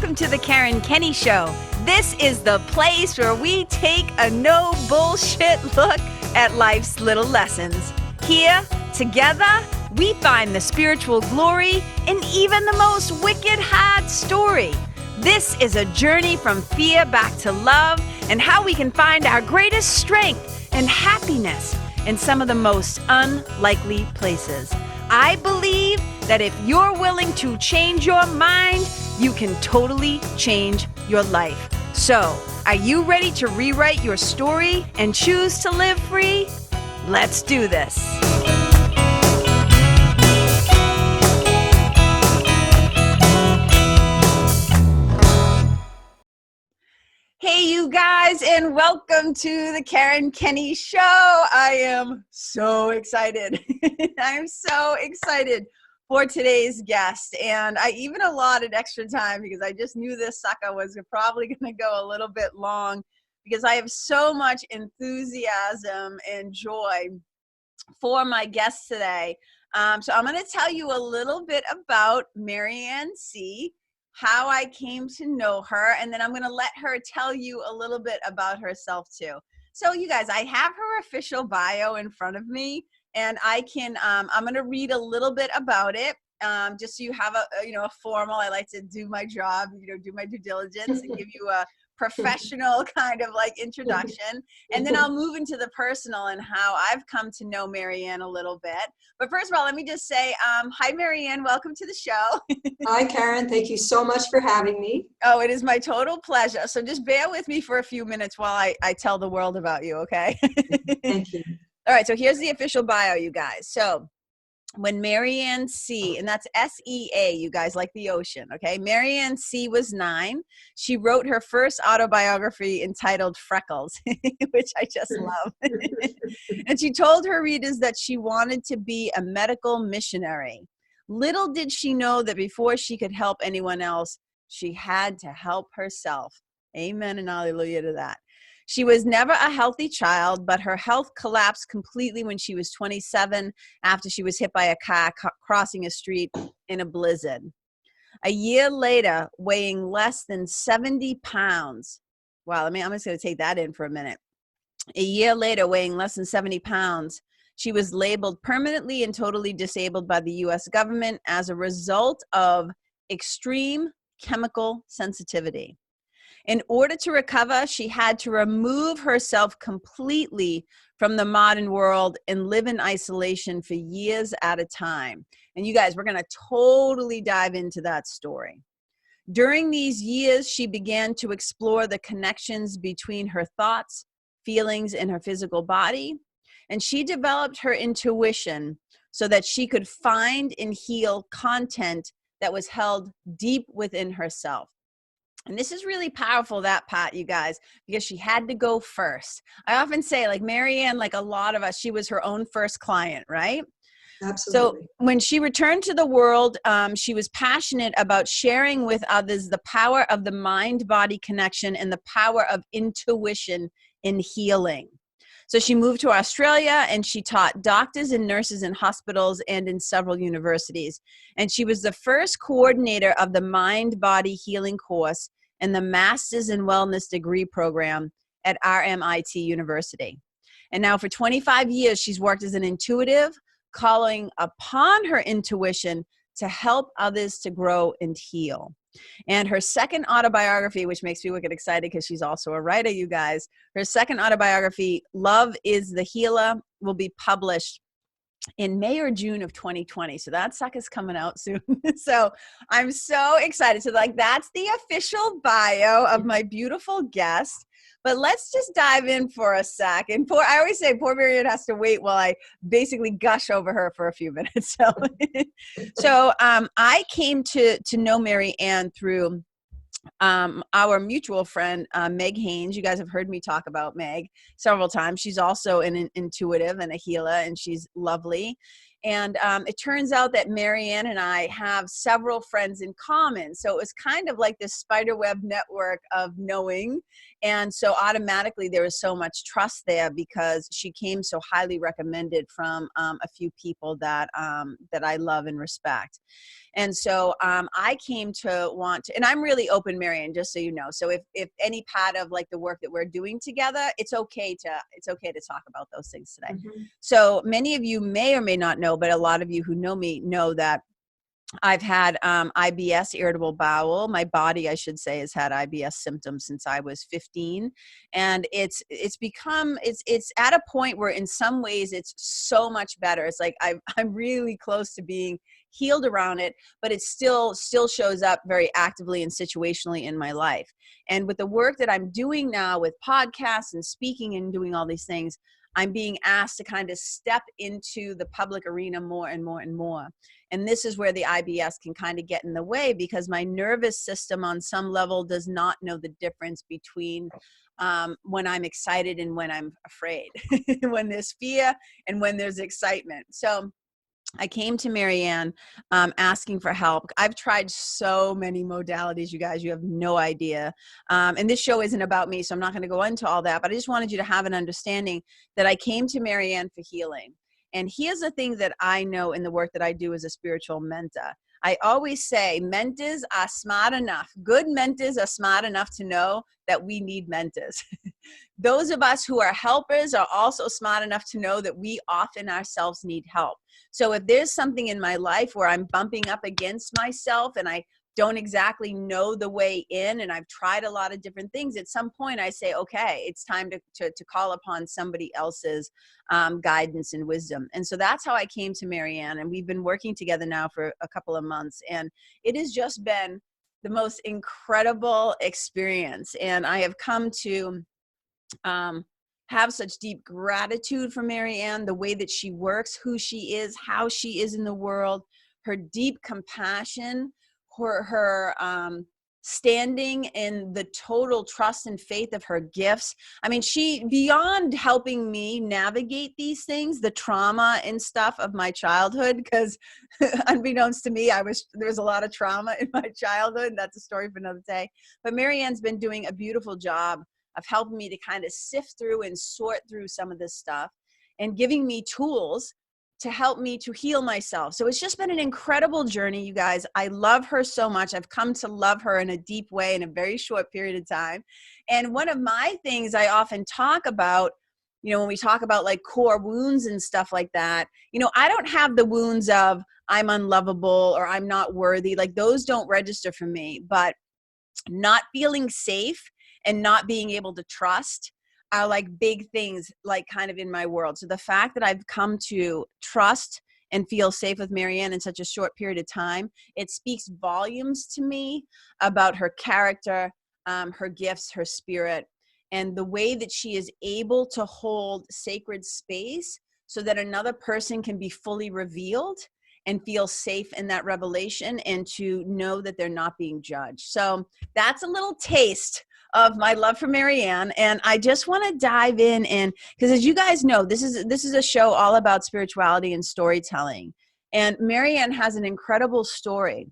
welcome to the Karen Kenney Show. This is the place where we take a no bullshit look at life's little lessons. Here, together, we find the spiritual glory in even the most wicked hard story. This is a journey from fear back to love and how we can find our greatest strength and happiness in some of the most unlikely places. I believe that if you're willing to change your mind, you can totally change your life. So, are you ready to rewrite your story and choose to live free? Let's do this. Hey, you guys, and welcome to the Karen Kenney Show. I am so excited. I'm so excited for today's guest. And I even allotted extra time because I just knew this sucker was probably going to go a little bit long because I have so much enthusiasm and joy for my guest today. So I'm going to tell you a little bit about Maryanne Sea, how I came to know her, and then I'm going to let her tell you a little bit about herself too. So you guys, I have her official bio in front of me, and I can, I'm going to read a little bit about it, just so you have a formal, I like to do my job, do my due diligence and give you a professional kind of like introduction. And then I'll move into the personal and how I've come to know Maryanne a little bit. But first of all, let me just say, hi, Maryanne, welcome to the show. Hi, Karen. Thank you so much for having me. Oh, it is my total pleasure. So just bear with me for a few minutes while I tell the world about you, okay? Thank you. All right, so here's the official bio, you guys. So when Maryanne Sea, and that's S-E-A, you guys, like the ocean, okay? Maryanne Sea was 9. She wrote her first autobiography entitled Freckles, which I just love. And she told her readers that she wanted to be a medical missionary. Little did she know that before she could help anyone else, she had to help herself. Amen and hallelujah to that. She was never a healthy child, but her health collapsed completely when she was 27 after she was hit by a car crossing a street in a blizzard. A year later, weighing less than 70 pounds. Wow, I'm just going to take that in for a minute. A year later, weighing less than 70 pounds, she was labeled permanently and totally disabled by the U.S. government as a result of extreme chemical sensitivity. In order to recover, she had to remove herself completely from the modern world and live in isolation for years at a time. And you guys, we're going to totally dive into that story. During these years, she began to explore the connections between her thoughts, feelings, and her physical body. And she developed her intuition so that she could find and heal content that was held deep within herself. And this is really powerful, that part, you guys, because she had to go first. I often say, like Maryanne, like a lot of us, she was her own first client, right? Absolutely. So when she returned to the world, she was passionate about sharing with others the power of the mind-body connection and the power of intuition in healing. So she moved to Australia and she taught doctors and nurses in hospitals and in several universities. And she was the first coordinator of the Mind-Body Healing course and the Masters in Wellness degree program at RMIT University. And now for 25 years, she's worked as an intuitive, calling upon her intuition to help others to grow and heal. And her second autobiography, which makes me wicked excited because she's also a writer, you guys, her second autobiography, Love is the Healer, will be published in May or June of 2020. So that sucker's coming out soon. So I'm so excited. So like that's the official bio of my beautiful guest. But let's just dive in for a sec. And I always say poor Maryanne has to wait while I basically gush over her for a few minutes. So, I came to know Maryanne through our mutual friend, Meg Haynes. You guys have heard me talk about Meg several times. She's also an intuitive and a healer, and she's lovely. And it turns out that Maryanne and I have several friends in common. So it was kind of like this spiderweb network of knowing. And so automatically there was so much trust there because she came so highly recommended from a few people that I love and respect. And so I came to want to, and I'm really open, Maryanne, just so you know. So if any part of like the work that we're doing together, it's okay to talk about those things today. Mm-hmm. So many of you may or may not know, but a lot of you who know me know that I've had IBS, irritable bowel. My body, I should say, has had IBS symptoms since I was 15, and it's at a point where, in some ways, it's so much better. It's like I'm really close to being healed around it, but it still shows up very actively and situationally in my life. And with the work that I'm doing now with podcasts and speaking and doing all these things, I'm being asked to kind of step into the public arena more and more and more. And this is where the IBS can kind of get in the way, because my nervous system on some level does not know the difference between when I'm excited and when I'm afraid, when there's fear and when there's excitement. So I came to Maryanne asking for help. I've tried so many modalities, you guys, you have no idea. And this show isn't about me, so I'm not going to go into all that, but I just wanted you to have an understanding that I came to Maryanne for healing. And here's the thing that I know in the work that I do as a spiritual mentor. I always say mentors are smart enough. Good mentors are smart enough to know that we need mentors. Those of us who are helpers are also smart enough to know that we often ourselves need help. So if there's something in my life where I'm bumping up against myself and I don't exactly know the way in, and I've tried a lot of different things, at some point I say, okay, it's time to call upon somebody else's guidance and wisdom. And so that's how I came to Maryanne, and we've been working together now for a couple of months, and it has just been the most incredible experience. And I have come to have such deep gratitude for Maryanne, the way that she works, who she is, how she is in the world, her deep compassion, her standing in the total trust and faith of her gifts. I mean, she, beyond helping me navigate these things, the trauma and stuff of my childhood, because unbeknownst to me, there was a lot of trauma in my childhood. That's a story for another day. But Maryanne's been doing a beautiful job of helping me to kind of sift through and sort through some of this stuff and giving me tools to help me to heal myself. So it's just been an incredible journey, you guys. I love her so much. I've come to love her in a deep way in a very short period of time. And one of my things I often talk about, you know, when we talk about like core wounds and stuff like that, you know, I don't have the wounds of I'm unlovable or I'm not worthy. Like those don't register for me, but not feeling safe and not being able to trust are like big things, like kind of in my world. So the fact that I've come to trust and feel safe with Maryanne in such a short period of time, it speaks volumes to me about her character, her gifts, her spirit, and the way that she is able to hold sacred space so that another person can be fully revealed and feel safe in that revelation and to know that they're not being judged. So that's a little taste of my love for Maryanne. And I just want to dive in, and because as you guys know, this is a show all about spirituality and storytelling. And Maryanne has an incredible story.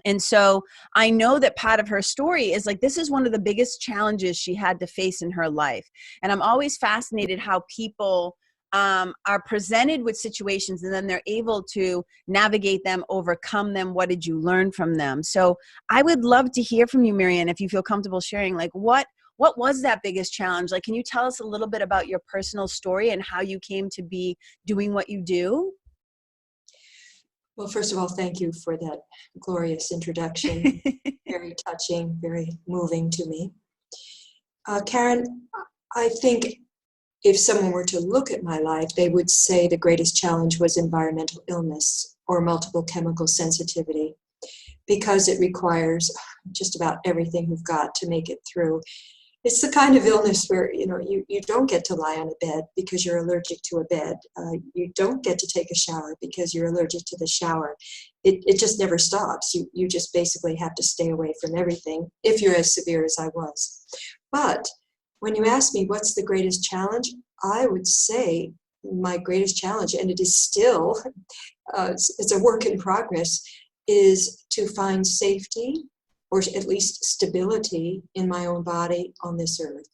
And so I know that part of her story is like, this is one of the biggest challenges she had to face in her life. And I'm always fascinated how people are presented with situations and then they're able to navigate them, overcome them. What did you learn from them? So I would love to hear from you, Maryanne, if you feel comfortable sharing, like what was that biggest challenge? Like, can you tell us a little bit about your personal story and how you came to be doing what you do? Well, first of all, thank you for that glorious introduction. Very touching, very moving to me. Karen, I think if someone were to look at my life, they would say the greatest challenge was environmental illness or multiple chemical sensitivity, because it requires just about everything you've got to make it through. It's the kind of illness where, you know, you don't get to lie on a bed because you're allergic to a bed. You don't get to take a shower because you're allergic to the shower. It just never stops. You just basically have to stay away from everything if you're as severe as I was. But when you ask me what's the greatest challenge, I would say my greatest challenge, and it is still, it's a work in progress, is to find safety or at least stability in my own body on this earth.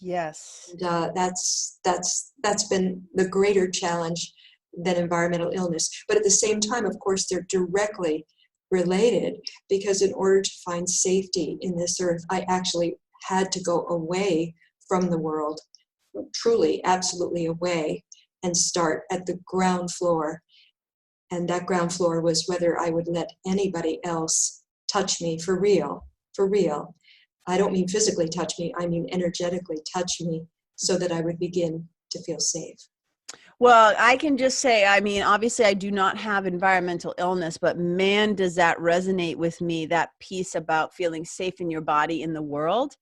Yes. And that's been the greater challenge than environmental illness. But at the same time, of course, they're directly related, because in order to find safety in this earth, I actually had to go away from the world, truly, absolutely away, and start at the ground floor. And that ground floor was whether I would let anybody else touch me for real, for real. I don't mean physically touch me, I mean energetically touch me, so that I would begin to feel safe. Well, I can just say, I mean, obviously I do not have environmental illness, but man, does that resonate with me, that piece about feeling safe in your body, in the world.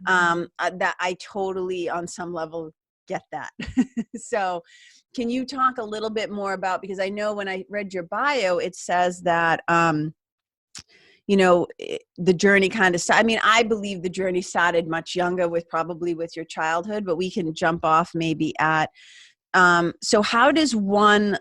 That I totally, on some level, get that. So can you talk a little bit more about, because I know when I read your bio, it says that, the journey kind of started. I mean, I believe the journey started much younger, probably with your childhood, but we can jump off maybe at, so how does one,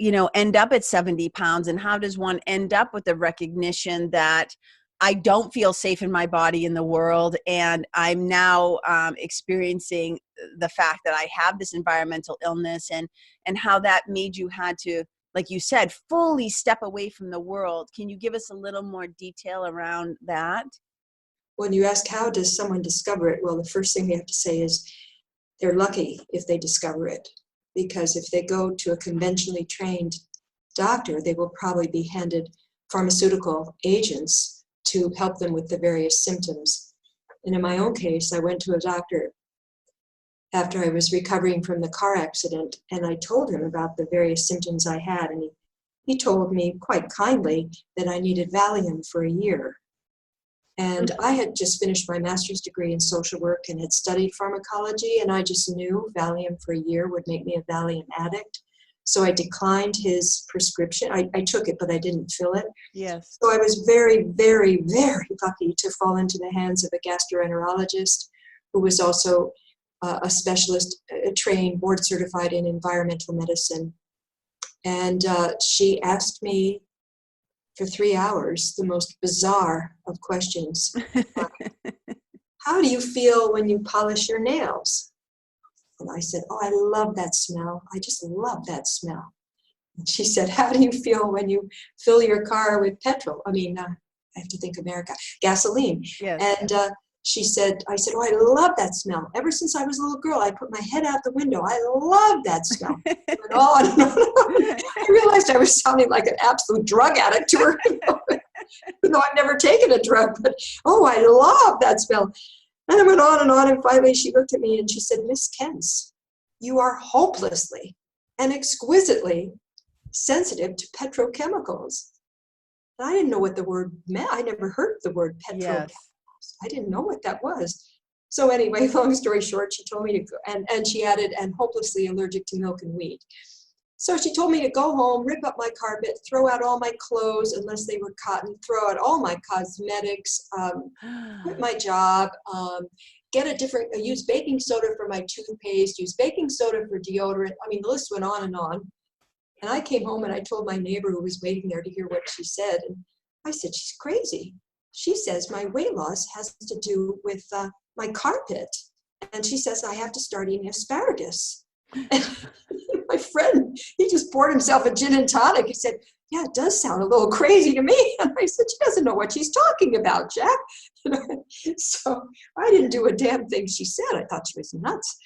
end up at 70 pounds, and how does one end up with the recognition that I don't feel safe in my body, in the world, and I'm now experiencing the fact that I have this environmental illness, and how that made you had to, like you said, fully step away from the world. Can you give us a little more detail around that? When you ask how does someone discover it, well, the first thing we have to say is they're lucky if they discover it. Because if they go to a conventionally trained doctor, they will probably be handed pharmaceutical agents to help them with the various symptoms. And in my own case, I went to a doctor after I was recovering from the car accident, and I told him about the various symptoms I had, and he told me quite kindly that I needed Valium for a year. And I had just finished my master's degree in social work and had studied pharmacology, and I just knew Valium for a year would make me a Valium addict. So I declined his prescription. I took it, but I didn't fill it. Yes. So I was very, very, very lucky to fall into the hands of a gastroenterologist who was also a specialist, trained, board certified in environmental medicine. And she asked me for 3 hours the most bizarre of questions. How do you feel when you polish your nails? And I said, oh, I love that smell. I just love that smell. And she said, how do you feel when you fill your car with petrol? I have to think America, gasoline. Yes. And I said, oh, I love that smell. Ever since I was a little girl, I put my head out the window. I love that smell. It went on and on and on. I realized I was sounding like an absolute drug addict to her, even though I've never taken a drug. But, oh, I love that smell. And it went on, and finally she looked at me and she said, Miss Kentz, you are hopelessly and exquisitely sensitive to petrochemicals. And I didn't know what the word meant. I never heard the word petrochemicals. Yes. I didn't know what that was. So anyway, long story short, she told me to go, and she added, and hopelessly allergic to milk and wheat. So she told me to go home, rip up my carpet, throw out all my clothes, unless they were cotton, throw out all my cosmetics, quit my job, use baking soda for my toothpaste, use baking soda for deodorant. I mean, the list went on and on. And I came home and I told my neighbor who was waiting there to hear what she said. And I said, she's crazy. She says my weight loss has to do with my carpet. And she says I have to start eating asparagus. And my friend, he just poured himself a gin and tonic. He said, yeah, it does sound a little crazy to me. And I said, she doesn't know what she's talking about, Jack. So I didn't do a damn thing she said. I thought she was nuts.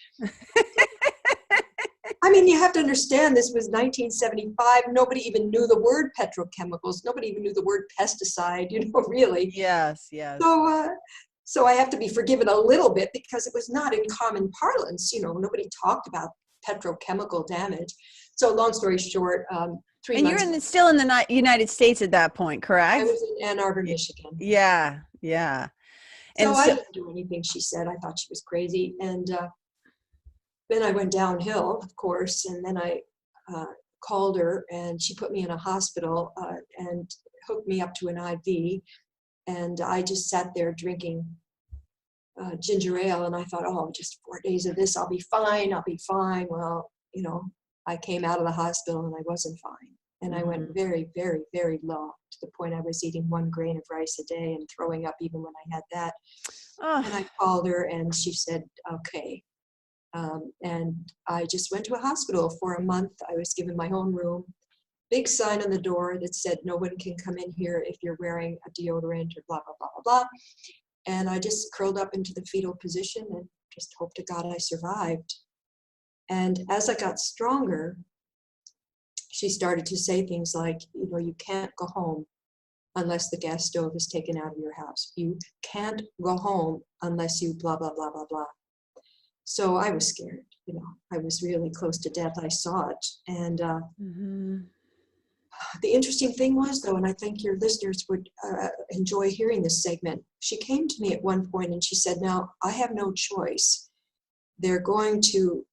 I mean, you have to understand, this was 1975. Nobody even knew the word petrochemicals. Nobody even knew the word pesticide, really. Yes, yes. So I have to be forgiven a little bit because it was not in common parlance. Nobody talked about petrochemical damage. So long story short, 3 And months. you're still in the United States at that point, correct? I was in Ann Arbor, Michigan. Yeah, yeah. So I didn't do anything she said. I thought she was crazy. And then I went downhill, of course, and then I called her, and she put me in a hospital and hooked me up to an IV. And I just sat there drinking ginger ale, and I thought, oh, just 4 days of this, I'll be fine. Well, I came out of the hospital and I wasn't fine. And I went very, very, very low, to the point I was eating 1 grain of rice a day and throwing up even when I had that. Oh. And I called her, and she said, okay. And I just went to a hospital for a month. I was given my own room, big sign on the door that said, no one can come in here if you're wearing a deodorant or blah, blah, blah, blah, blah. And I just curled up into the fetal position and just hoped to God I survived. And as I got stronger, she started to say things like, you know, you can't go home unless the gas stove is taken out of your house. You can't go home unless you blah, blah, blah, blah, blah. So I was scared, you know, I was really close to death. I saw it. And the interesting thing was, though, and I think your listeners would enjoy hearing this segment, she came to me at one point and she said, now, I have no choice. They're going to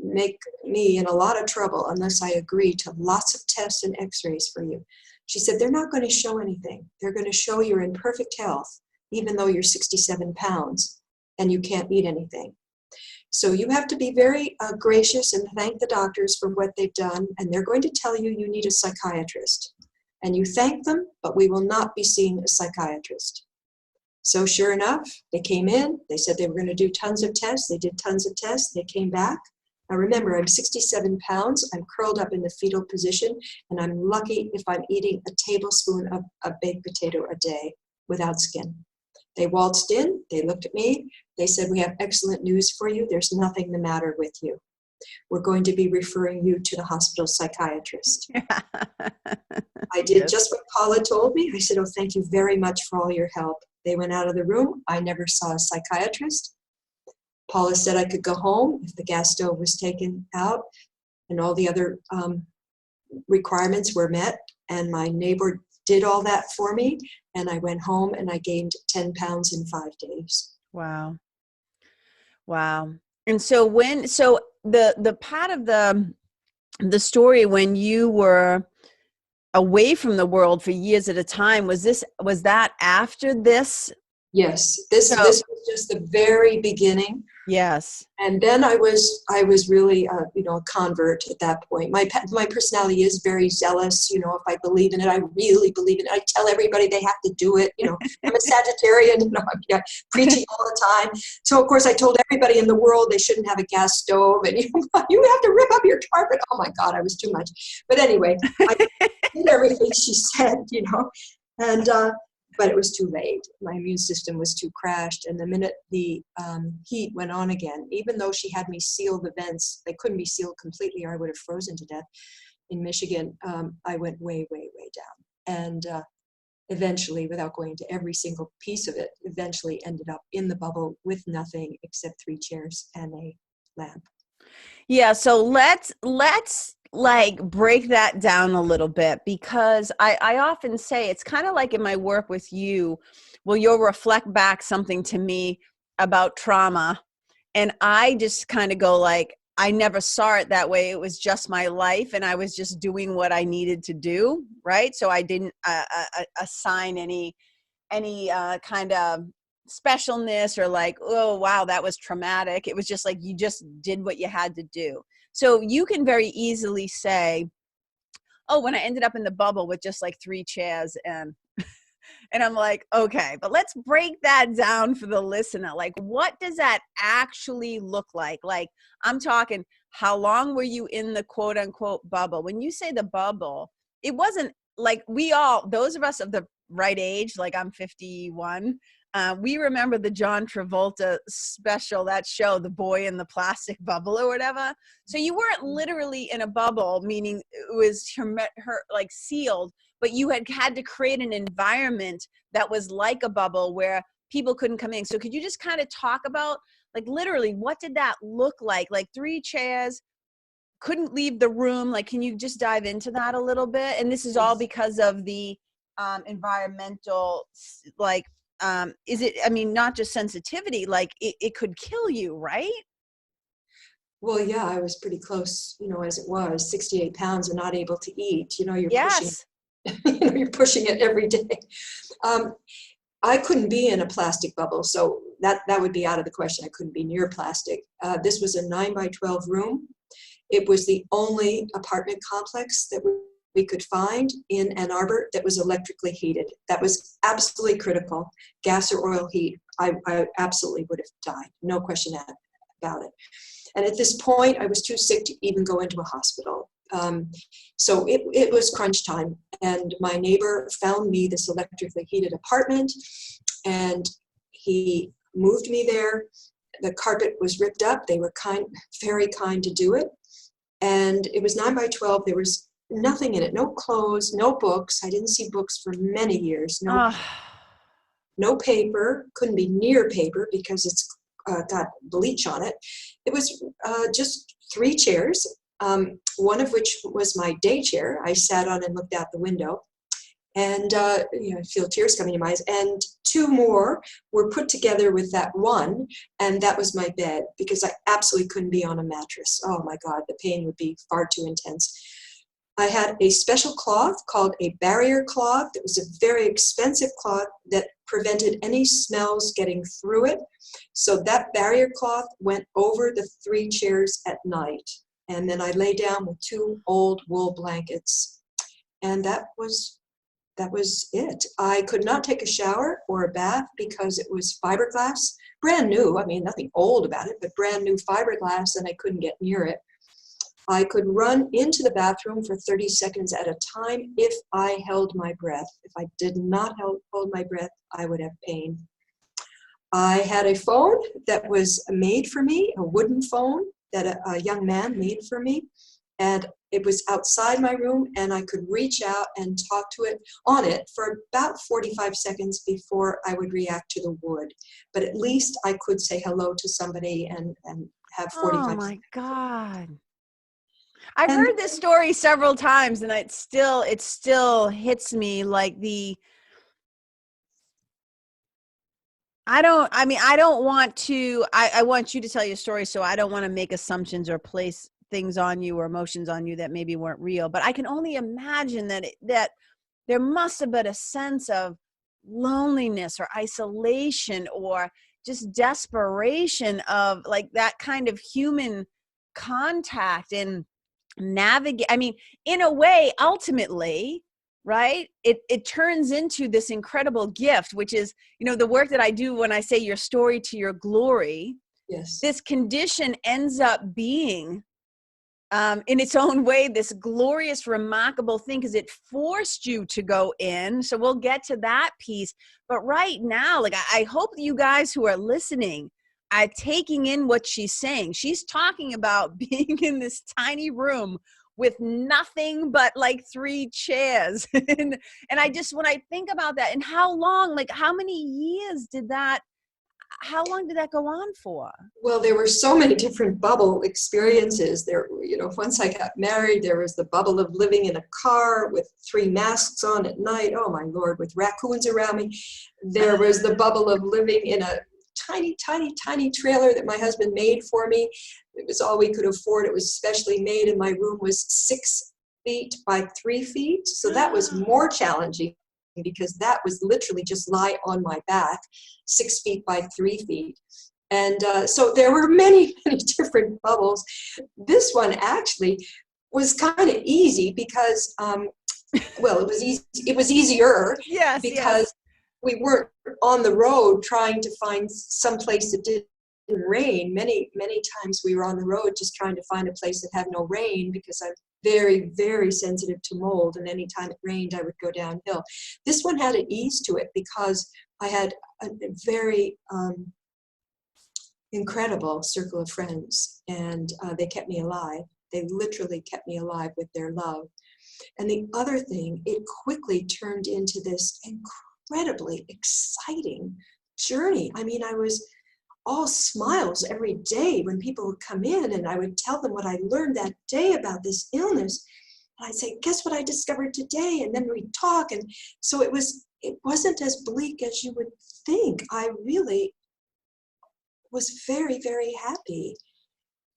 make me in a lot of trouble unless I agree to lots of tests and x-rays for you. She said, they're not going to show anything. They're going to show you're in perfect health, even though you're 67 pounds and you can't eat anything. So you have to be very gracious and thank the doctors for what they've done. And they're going to tell you you need a psychiatrist. And you thank them, but we will not be seeing a psychiatrist. So sure enough, they came in. They said they were going to do tons of tests. They did tons of tests. They came back. Now remember, I'm 67 pounds. I'm curled up in the fetal position. And I'm lucky if I'm eating a tablespoon of a baked potato a day without skin. They waltzed in, they looked at me, they said, we have excellent news for you. There's nothing the matter with you. We're going to be referring you to the hospital psychiatrist. I did just what Paula told me. I said, oh, thank you very much for all your help. They went out of the room. I never saw a psychiatrist. Paula said I could go home if the gas stove was taken out and all the other requirements were met. And my neighbor did all that for me. And I went home and I gained 10 pounds in 5 days. Wow. Wow. And so the part of the story when you were away from the world for years at a time, was that after this? Yes, this was just the very beginning. Yes. And then I was really a convert at that point. My personality is very zealous. You know, if I believe in it, I really believe in it. I tell everybody they have to do it. You know, I'm a Sagittarian. You know, I'm preaching all the time. So of course I told everybody in the world they shouldn't have a gas stove, and you have to rip up your carpet. Oh my God, I was too much. But anyway, I did everything she said. You know, and. But it was too late. My immune system was too crashed. And the minute the heat went on again, even though she had me seal the vents, they couldn't be sealed completely or I would have frozen to death in Michigan, I went way, way, way down. And eventually, without going into every single piece of it, eventually ended up in the bubble with nothing except 3 chairs and a lamp. Yeah. So let's like break that down a little bit, because I often say it's kind of like in my work with you, well, you'll reflect back something to me about trauma. And I just kind of go like, I never saw it that way. It was just my life and I was just doing what I needed to do. Right. So I didn't assign any kind of specialness or like, oh, wow, that was traumatic. It was just like, you just did what you had to do. So you can very easily say, oh, when I ended up in the bubble with just like 3 chairs and I'm like, okay, but let's break that down for the listener. Like, what does that actually look like? Like, I'm talking, how long were you in the quote unquote bubble? When you say the bubble, it wasn't like those of us of the right age, like I'm 51, we remember the John Travolta special, that show, The Boy in the Plastic Bubble or whatever. So you weren't literally in a bubble, meaning it was her like sealed, but you had to create an environment that was like a bubble where people couldn't come in. So could you just kind of talk about like literally what did that look like? Like 3 chairs, couldn't leave the room. Like, can you just dive into that a little bit? And this is all because of the environmental, like, is it, I mean, not just sensitivity, like it could kill you, right? Well, yeah, I was pretty close, you know, as it was 68 pounds and not able to eat, you know, you're Yes. pushing, you're pushing it every day. I couldn't be in a plastic bubble. So that would be out of the question. I couldn't be near plastic. This was a 9x12 room. It was the only apartment complex that we could find in Ann Arbor that was electrically heated. That was absolutely critical. Gas or oil heat, I absolutely would have died. No question about it. And at this point, I was too sick to even go into a hospital. So it was crunch time, and my neighbor found me this electrically heated apartment, and he moved me there. The carpet was ripped up. They were very kind to do it. And it was 9 by 12. There was nothing in it, no clothes, no books. I didn't see books for many years. No paper, couldn't be near paper because it's got bleach on it. It was just 3 chairs, one of which was my day chair. I sat on and looked out the window. And I feel tears coming to my eyes. And 2 more were put together with that one, and that was my bed, because I absolutely couldn't be on a mattress. Oh my God, the pain would be far too intense. I had a special cloth called a barrier cloth. It was a very expensive cloth that prevented any smells getting through it. So that barrier cloth went over the 3 chairs at night. And then I lay down with 2 old wool blankets. And that was it. I could not take a shower or a bath because it was fiberglass, brand new. I mean, nothing old about it, but brand new fiberglass, and I couldn't get near it. I could run into the bathroom for 30 seconds at a time if I held my breath. If I did not hold my breath, I would have pain. I had a phone that was made for me, a wooden phone that a young man made for me. And it was outside my room, and I could reach out and talk to it on it for about 45 seconds before I would react to the wood. But at least I could say hello to somebody and have 45 seconds. Oh my God. I've heard this story several times, and it still hits me like I want you to tell your story, so I don't want to make assumptions or place things on you or emotions on you that maybe weren't real. But I can only imagine that there must have been a sense of loneliness or isolation or just desperation of like that kind of human contact and navigate. I mean, in a way, ultimately, right, it turns into this incredible gift, which is, the work that I do when I say your story to your glory. Yes. This condition ends up being in its own way this glorious, remarkable thing, because it forced you to go in. So we'll get to that piece. But right now, like, I hope you guys who are listening are taking in what she's saying. She's talking about being in this tiny room with nothing but like 3 chairs. and I just, when I think about that, and how long, like how many years how long did that go on for? Well, there were so many different bubble experiences. There, once I got married, there was the bubble of living in a car with 3 masks on at night. Oh my Lord, with raccoons around me. There was the bubble of living in a tiny, tiny, tiny trailer that my husband made for me. It was all we could afford. It was specially made, and my room was 6 feet by 3 feet. So that was more challenging, because that was literally just lie on my back, 6 feet by 3 feet. And so there were many, many different bubbles. This one actually was kind of easy because, it was easy. It was easier because we weren't on the road trying to find some place that didn't rain. Many, many times we were on the road just trying to find a place that had no rain, because I'm very, very sensitive to mold, and anytime it rained, I would go downhill. This one had an ease to it because I had a very incredible circle of friends, and they kept me alive. They literally kept me alive with their love. And the other thing, it quickly turned into this incredibly exciting journey. I mean, I was all smiles every day when people would come in, and I would tell them what I learned that day about this illness. And I'd say, guess what I discovered today? And then we'd talk. And so it wasn't as bleak as you would think. I really was very, very happy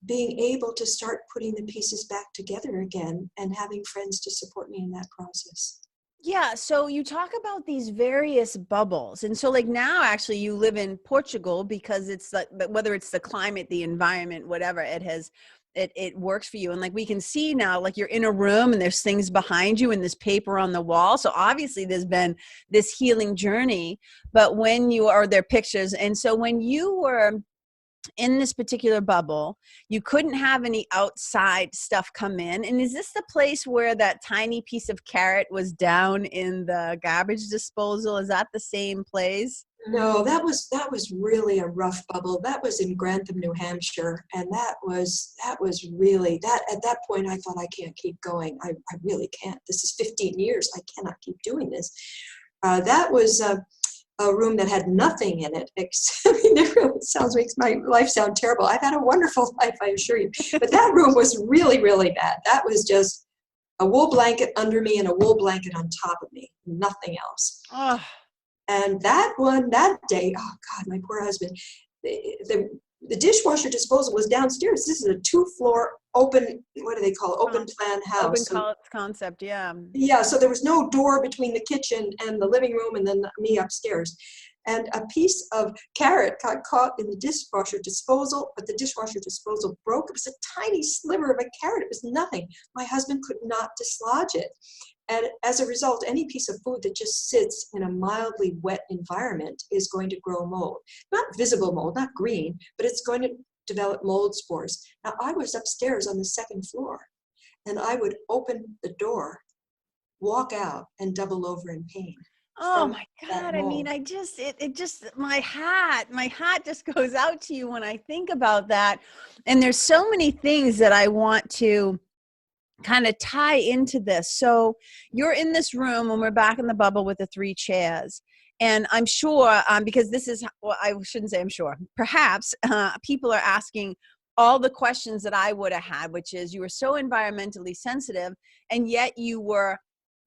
being able to start putting the pieces back together again and having friends to support me in that process. Yeah. So you talk about these various bubbles. And so like now actually you live in Portugal because it's like, whether it's the climate, the environment, whatever, it works for you. And like we can see now, like you're in a room and there's things behind you and this paper on the wall. So obviously there's been this healing journey, but there are pictures. And so when you were in this particular bubble. You couldn't have any outside stuff come in. And is this the place where that tiny piece of carrot was down in the garbage disposal? Is that the same place? No, that was really a rough bubble. That was in Grantham, New Hampshire, and that was really that. At that point, I thought, I can't keep going. I really can't. This is 15 years. I cannot keep doing this. That was a room that had nothing in it. Except, I mean, it really makes my life sound terrible. I've had a wonderful life, I assure you. But that room was really, really bad. That was just a wool blanket under me and a wool blanket on top of me. Nothing else. Oh. And that day, oh God, my poor husband, the dishwasher disposal was downstairs. This is a 2-floor open, what do they call it? Open plan house. Open concept, yeah. Yeah, so there was no door between the kitchen and the living room and then me upstairs. And a piece of carrot got caught in the dishwasher disposal, but the dishwasher disposal broke. It was a tiny sliver of a carrot. It was nothing. My husband could not dislodge it. And as a result, any piece of food that just sits in a mildly wet environment is going to grow mold. Not visible mold, not green, but it's going to develop mold spores. Now, I was upstairs on the 2nd floor, and I would open the door, walk out, and double over in pain. Oh my God. I mean, my hat just goes out to you when I think about that. And there's so many things that I want to kind of tie into this. So you're in this room when we're back in the bubble with the 3 chairs. And I'm sure, because this is, well, I shouldn't say I'm sure, perhaps people are asking all the questions that I would have had, which is you were so environmentally sensitive, and yet you were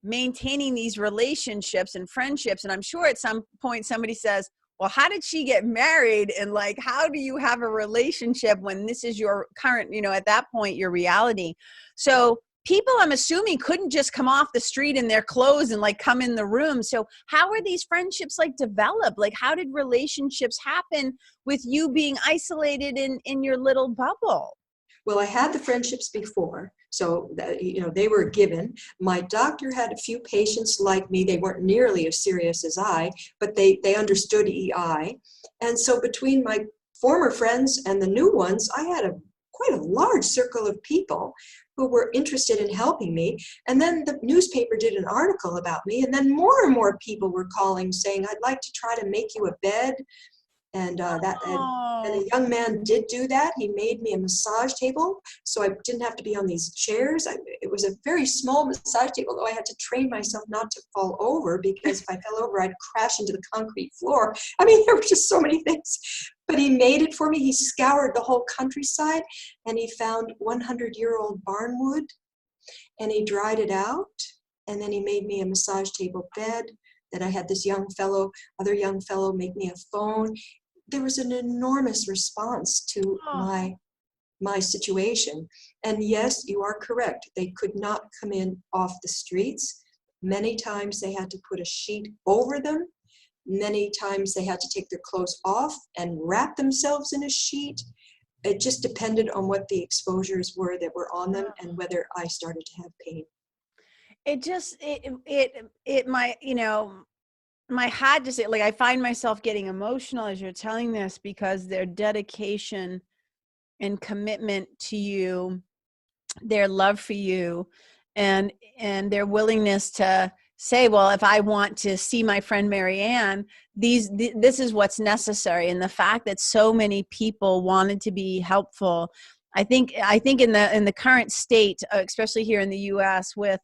maintaining these relationships and friendships. And I'm sure at some point somebody says, well, how did she get married? And like, how do you have a relationship when this is your current, at that point, your reality? So people, I'm assuming, couldn't just come off the street in their clothes and like come in the room. So how are these friendships like developed? Like, how did relationships happen with you being isolated in your little bubble? Well, I had the friendships before, so that, they were given. My doctor had a few patients like me. They weren't nearly as serious as I, but they understood EI. And so between my former friends and the new ones, I had quite a large circle of people who were interested in helping me. And then the newspaper did an article about me, and then more and more people were calling saying, I'd like to try to make you a bed. And and a young man did do that. He made me a massage table, so I didn't have to be on these chairs. It was a very small massage table, though I had to train myself not to fall over, because if I fell over, I'd crash into the concrete floor. I mean, there were just so many things. But he made it for me. He scoured the whole countryside, and he found 100-year-old barnwood, and he dried it out, and then he made me a massage table bed. Then I had this other young fellow make me a phone. There was an enormous response to my situation. And yes, you are correct. They could not come in off the streets. Many times they had to put a sheet over them. Many times they had to take their clothes off and wrap themselves in a sheet. It just depended on what the exposures were that were on them and whether I started to have pain. My heart just, like, I find myself getting emotional as you're telling this, because their dedication and commitment to you, their love for you, and their willingness to say, well, if I want to see my friend Maryanne, this is what's necessary. And the fact that so many people wanted to be helpful, I think in the current state, especially here in the U.S. with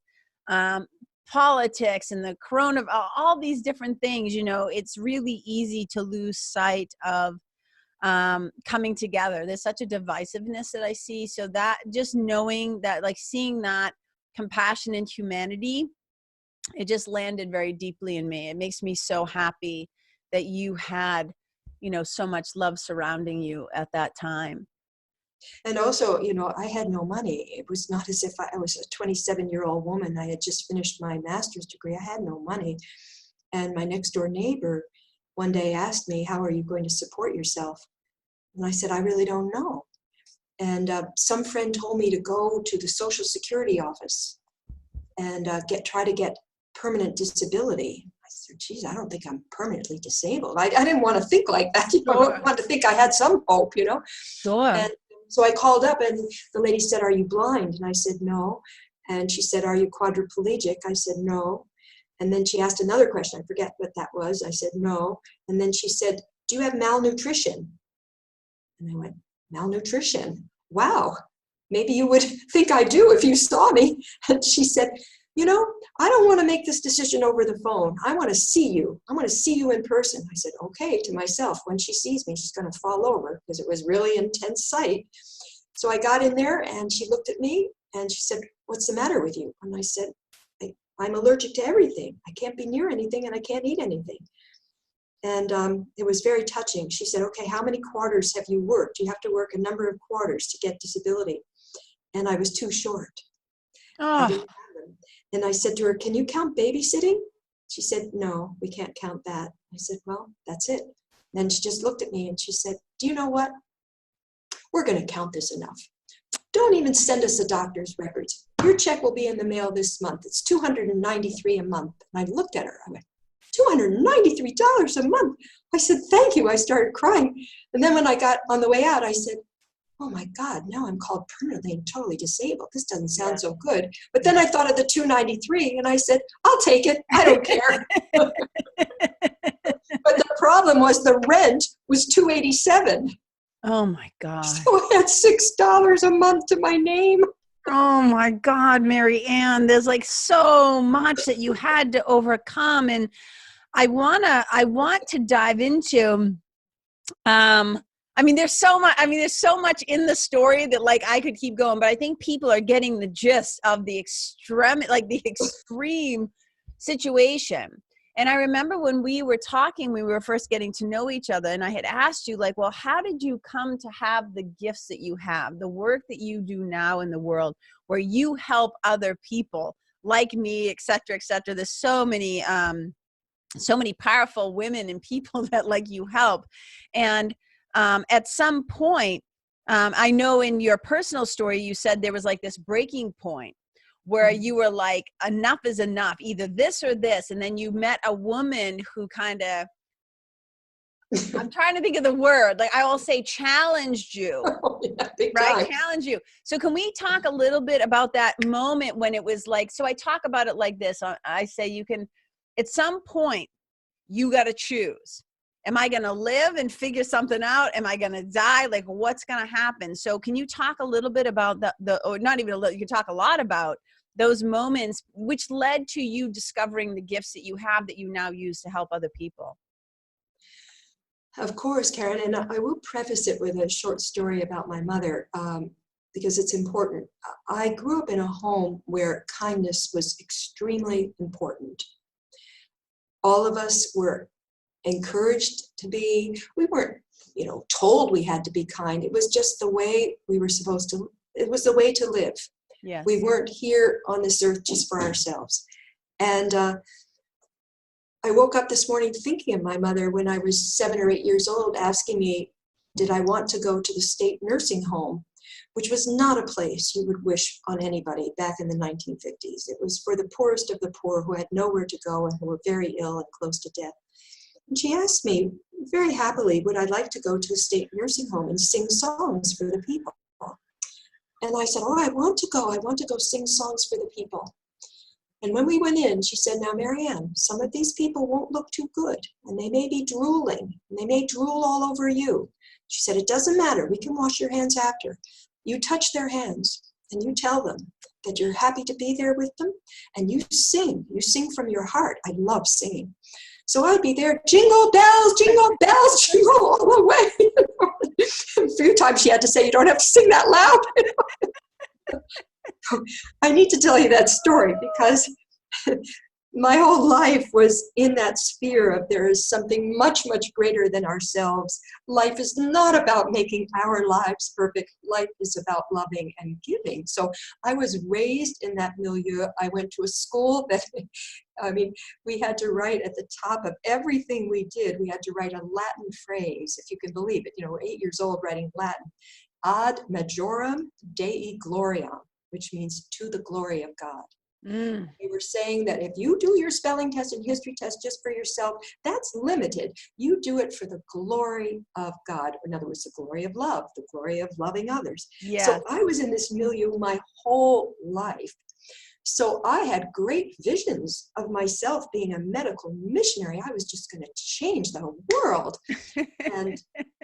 politics and the corona, all these different things, it's really easy to lose sight of coming together. There's such a divisiveness that I see. So that, just knowing that, like, seeing that compassion and humanity, it just landed very deeply in me. It makes me so happy that you had, so much love surrounding you at that time. And also, I had no money. It was not as if I was a 27-year-old woman. I had just finished my master's degree. I had no money. And my next door neighbor one day asked me, how are you going to support yourself? And I said, I really don't know. And some friend told me to go to the Social Security office and try to get permanent disability. I said, geez, I don't think I'm permanently disabled. I didn't want to think like that. I Sure. wanted to think I had some hope, Sure. And so I called up and the lady said, are you blind? And I said, no. And she said, are you quadriplegic? I said, no. And then she asked another question. I forget what that was. I said, no. And then she said, do you have malnutrition? And I went, malnutrition? Wow. Maybe you would think I do if you saw me. And she said, I don't want to make this decision over the phone. I want to see you. I want to see you in person. I said, okay, to myself. When she sees me, she's going to fall over because it was really intense sight. So I got in there and she looked at me and she said, what's the matter with you? And I said, I'm allergic to everything. I can't be near anything and I can't eat anything. And it was very touching. She said, okay, how many quarters have you worked? You have to work a number of quarters to get disability. And I was too short. I didn't have them. And I said to her, can you count babysitting? She said, no, we can't count that. I said, well, that's it. Then she just looked at me and she said, do you know what? We're going to count this enough. Don't even send us the doctor's records. Your check will be in the mail this month. It's $293 a month. And I looked at her. I went, $293 a month. I said, thank you. I started crying. And then when I got on the way out, I said, oh my God, now I'm called permanently and totally disabled. This doesn't sound so good. But then I thought of the 293 and I said, I'll take it. I don't care. But the problem was the rent was $287. Oh my God. So I had $6 a month to my name. Oh my God, Maryanne, there's like so much that you had to overcome. And I want to dive into, there's so much in the story that like I could keep going, but I think people are getting the gist of the extreme situation. And I remember when we were talking, we were first getting to know each other, and I had asked you like, well, how did you come to have the gifts that you have, the work that you do now in the world, where you help other people like me, et cetera, et cetera. There's so many powerful women and people that like you help. And at some point, I know in your personal story, you said there was like this breaking point where you were like, enough is enough, either this or this. And then you met a woman who kind of, I'm trying to think of the word, like I will say challenged you, right? Challenge you. So can we talk a little bit about that moment when it was like, so I talk about it like this. I say you can, at some point, you got to choose. Am I going to live and figure something out? Am I going to die? Like what's going to happen? So can you talk a little bit about or not even a little, you can talk a lot about those moments which led to you discovering the gifts that you have that you now use to help other people? Of course, Karen, and I will preface it with a short story about my mother because it's important. I grew up in a home where kindness was extremely important. All of us were encouraged to be, we weren't, told we had to be kind. It was just the way we were supposed to, it was the way to live. Yes. We weren't here on this earth just for ourselves. And I woke up this morning thinking of my mother when I was 7 or 8 years old, asking me, did I want to go to the state nursing home, which was not a place you would wish on anybody back in the 1950s. It was for the poorest of the poor who had nowhere to go and who were very ill and close to death. And she asked me very happily, would I like to go to the state nursing home and sing songs for the people? And I said, oh, I want to go sing songs for the people. And when we went in, she said, now, Maryanne, some of these people won't look too good, and they may be drooling, and they may drool all over you. She said, it doesn't matter. We can wash your hands after. You touch their hands, and you tell them that you're happy to be there with them, and you sing. You sing from your heart. I love singing. So I'd be there, jingle bells, jingle all the way. A few times she had to say, you don't have to sing that loud. I need to tell you that story because my whole life was in that sphere of there is something much, much greater than ourselves. Life is not about making our lives perfect. Life is about loving and giving. So I was raised in that milieu. I went to a school that, we had to write at the top of everything we did. We had to write a Latin phrase, if you can believe it. 8 years old writing Latin. Ad majorem Dei gloriam, which means to the glory of God. Mm. They were saying that if you do your spelling test and history test just for yourself, that's limited. You do it for the glory of God. In other words, the glory of love, the glory of loving others. Yes. So I was in this milieu my whole life. So I had great visions of myself being a medical missionary. I was just going to change the world. And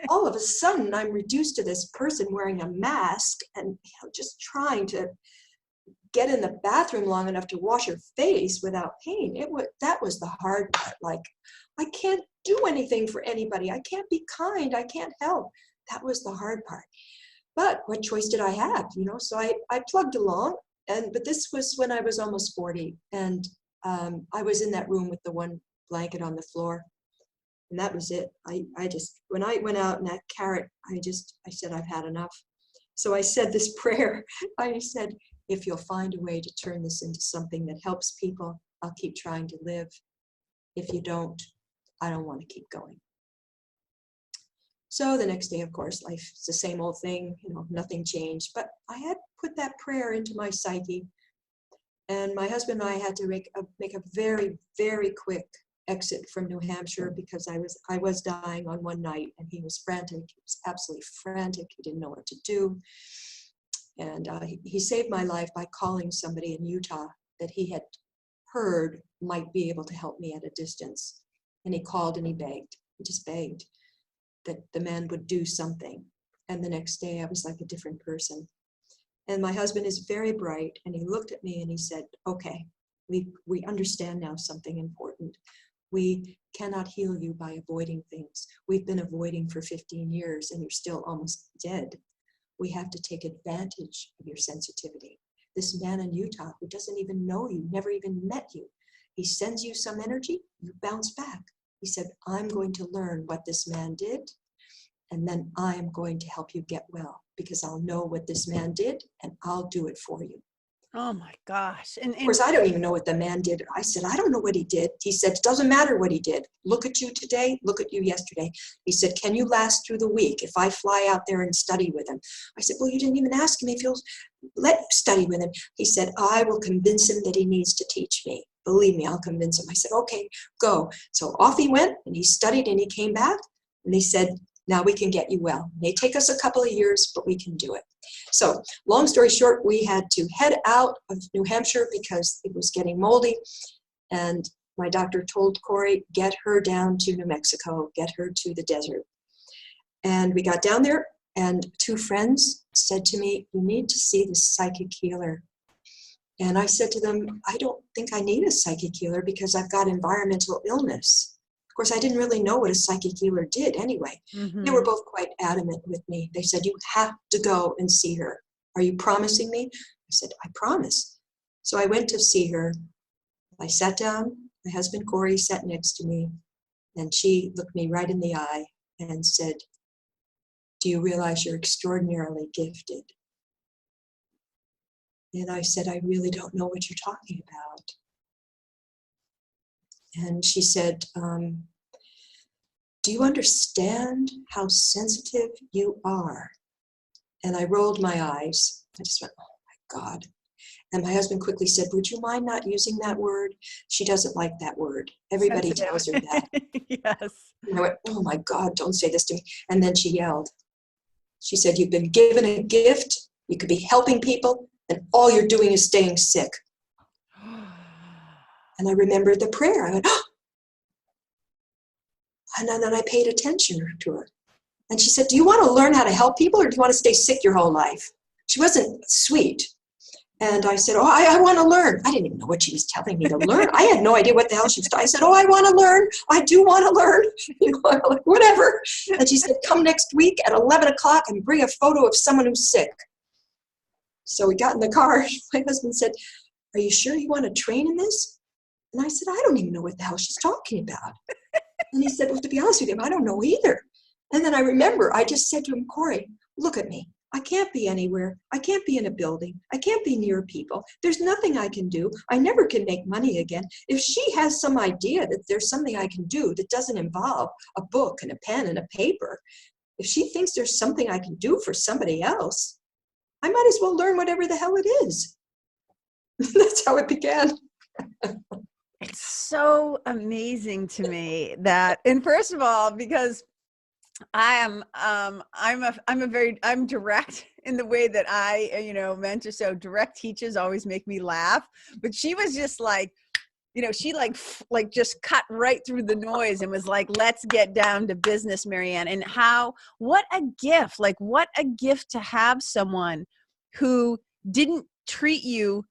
all of a sudden, I'm reduced to this person wearing a mask and just trying to get in the bathroom long enough to wash her face without pain. That was the hard part. Like, I can't do anything for anybody. I can't be kind. I can't help. That was the hard part. But what choice did I have? So I plugged along. But this was when I was almost 40, and I was in that room with the one blanket on the floor, and that was it. I just, when I went out in that carrot, I said, I've had enough. So I said this prayer. I said, if you'll find a way to turn this into something that helps people, I'll keep trying to live. If you don't, I don't want to keep going. So the next day, of course, life's the same old thing, nothing changed. But I had put that prayer into my psyche. And my husband and I had to make a very, very quick exit from New Hampshire because I was dying on one night, and he was frantic. He was absolutely frantic. He didn't know what to do. And he saved my life by calling somebody in Utah that he had heard might be able to help me at a distance. And he called and he begged. He just begged that the man would do something. And the next day I was like a different person. And my husband is very bright, and he looked at me and he said, okay, we understand now something important. We cannot heal you by avoiding things. We've been avoiding for 15 years and you're still almost dead. We have to take advantage of your sensitivity. This man in Utah who doesn't even know you, never even met you, he sends you some energy, you bounce back. He said, I'm going to learn what this man did, and then I'm going to help you get well, because I'll know what this man did and I'll do it for you. Oh my gosh. And Of course, I don't even know what the man did. I said, I don't know what he did. He said, it doesn't matter what he did. Look at you today, look at you yesterday. He said, can you last through the week if I fly out there and study with him? I said, well, you didn't even ask him if he'll let you study with him. He said, I will convince him that he needs to teach me. Believe me, I'll convince him. I said, okay, go. So off he went, and he studied, and he came back, and they said, now we can get you well. It may take us a couple of years, but we can do it. So long story short, we had to head out of New Hampshire because it was getting moldy. And my doctor told Corey, get her down to New Mexico, get her to the desert. And we got down there, and two friends said to me, you need to see the psychic healer. And I said to them, I don't think I need a psychic healer because I've got environmental illness. Of course, I didn't really know what a psychic healer did anyway. mm-hmm. They were both quite adamant with me. They said, you have to go and see her. Are you promising me? I said, I promise. So I went to see her. I sat down. My husband, Corey, sat next to me. And she looked me right in the eye and said, do you realize you're extraordinarily gifted? And I said, I really don't know what you're talking about. And she said, do you understand how sensitive you are? And I rolled my eyes. I just went, oh my God. And my husband quickly said, would you mind not using that word? She doesn't like that word. Everybody Sensitive. tells her that. Yes. And I went, oh my God, don't say this to me. And then she yelled. She said, you've been given a gift. You could be helping people, and all you're doing is staying sick. And I remembered the prayer. I went, oh. And then I paid attention to her. And she said, do you want to learn how to help people, or do you want to stay sick your whole life? She wasn't sweet. And I said, oh, I want to learn. I didn't even know what she was telling me to learn. I had no idea what the hell she was talking. I said, oh, I want to learn. I do want to learn. I'm like, whatever. And she said, come next week at 11 o'clock and bring a photo of someone who's sick. So we got in the car. My husband said, are you sure you want to train in this? And I said, I don't even know what the hell she's talking about. And he said, well, to be honest with you, I don't know either. And then I remember, I just said to him, Corey, look at me. I can't be anywhere. I can't be in a building. I can't be near people. There's nothing I can do. I never can make money again. If she has some idea that there's something I can do that doesn't involve a book and a pen and a paper, if she thinks there's something I can do for somebody else, I might as well learn whatever the hell it is. That's how it began. It's so amazing to me that, and first of all, because I'm direct in the way that I, mentor. So direct teachers always make me laugh, but she was just like, she like just cut right through the noise and was like, let's get down to business, Maryanne. And what a gift to have someone who didn't treat you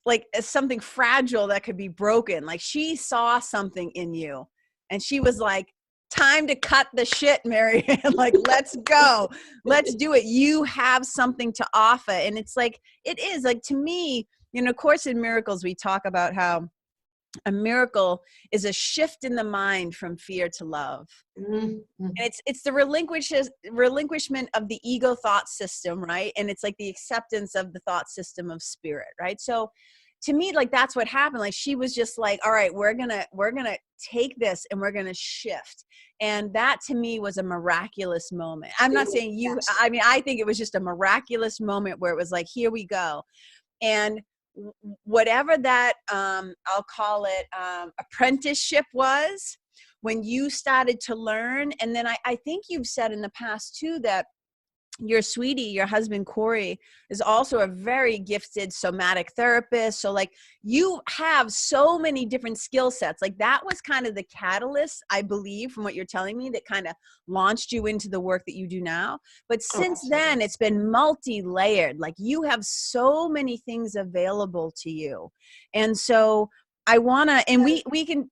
like as something fragile that could be broken. Like, she saw something in you and she was like, time to cut the shit, Maryanne. Like, let's go. Let's do it. You have something to offer. And it's like, it is like, to me, of course, in Miracles, we talk about how a miracle is a shift in the mind from fear to love. Mm-hmm. And it's the relinquishment of the ego thought system, right? And it's like the acceptance of the thought system of spirit, right? So to me, like, that's what happened. Like, she was just like, all right, we're gonna take this and we're gonna shift. And that to me was a miraculous moment. I'm not saying you, I mean, I think it was just a miraculous moment where it was like, here we go. And whatever that, I'll call it, apprenticeship was, when you started to learn. And then I think you've said in the past too, that your husband, Corey, is also a very gifted somatic therapist. So like, you have so many different skill sets. Like, that was kind of the catalyst, I believe, from what you're telling me, that kind of launched you into the work that you do now. But since then, it's been multi-layered. Like, you have so many things available to you. And so I want to, and we can,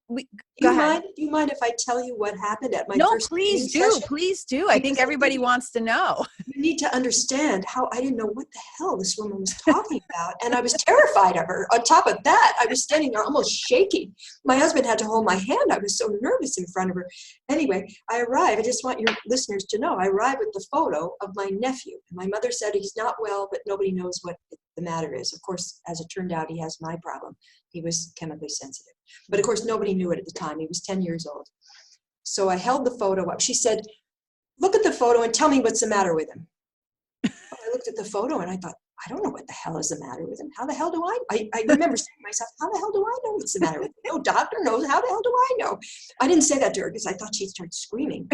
go ahead. Do you mind if I tell you what happened at my No, first please session? please do. I think everybody wants to know. You need to understand how I didn't know what the hell this woman was talking about. And I was terrified of her. On top of that, I was standing there almost shaking. My husband had to hold my hand. I was so nervous in front of her. Anyway, I arrived. I just want your listeners to know, I arrived with the photo of my nephew. And my mother said he's not well, but nobody knows what the matter is. Of course, as it turned out, he has my problem. He was chemically sensitive. But of course, nobody knew it at the time. He was 10 years old. So I held the photo up. She said, look at the photo and tell me what's the matter with him. Well, I looked at the photo and I thought, I don't know what the hell is the matter with him. How the hell do I remember saying to myself, how the hell do I know what's the matter with him? No doctor knows. How the hell do I know? I didn't say that to her because I thought she'd start screaming.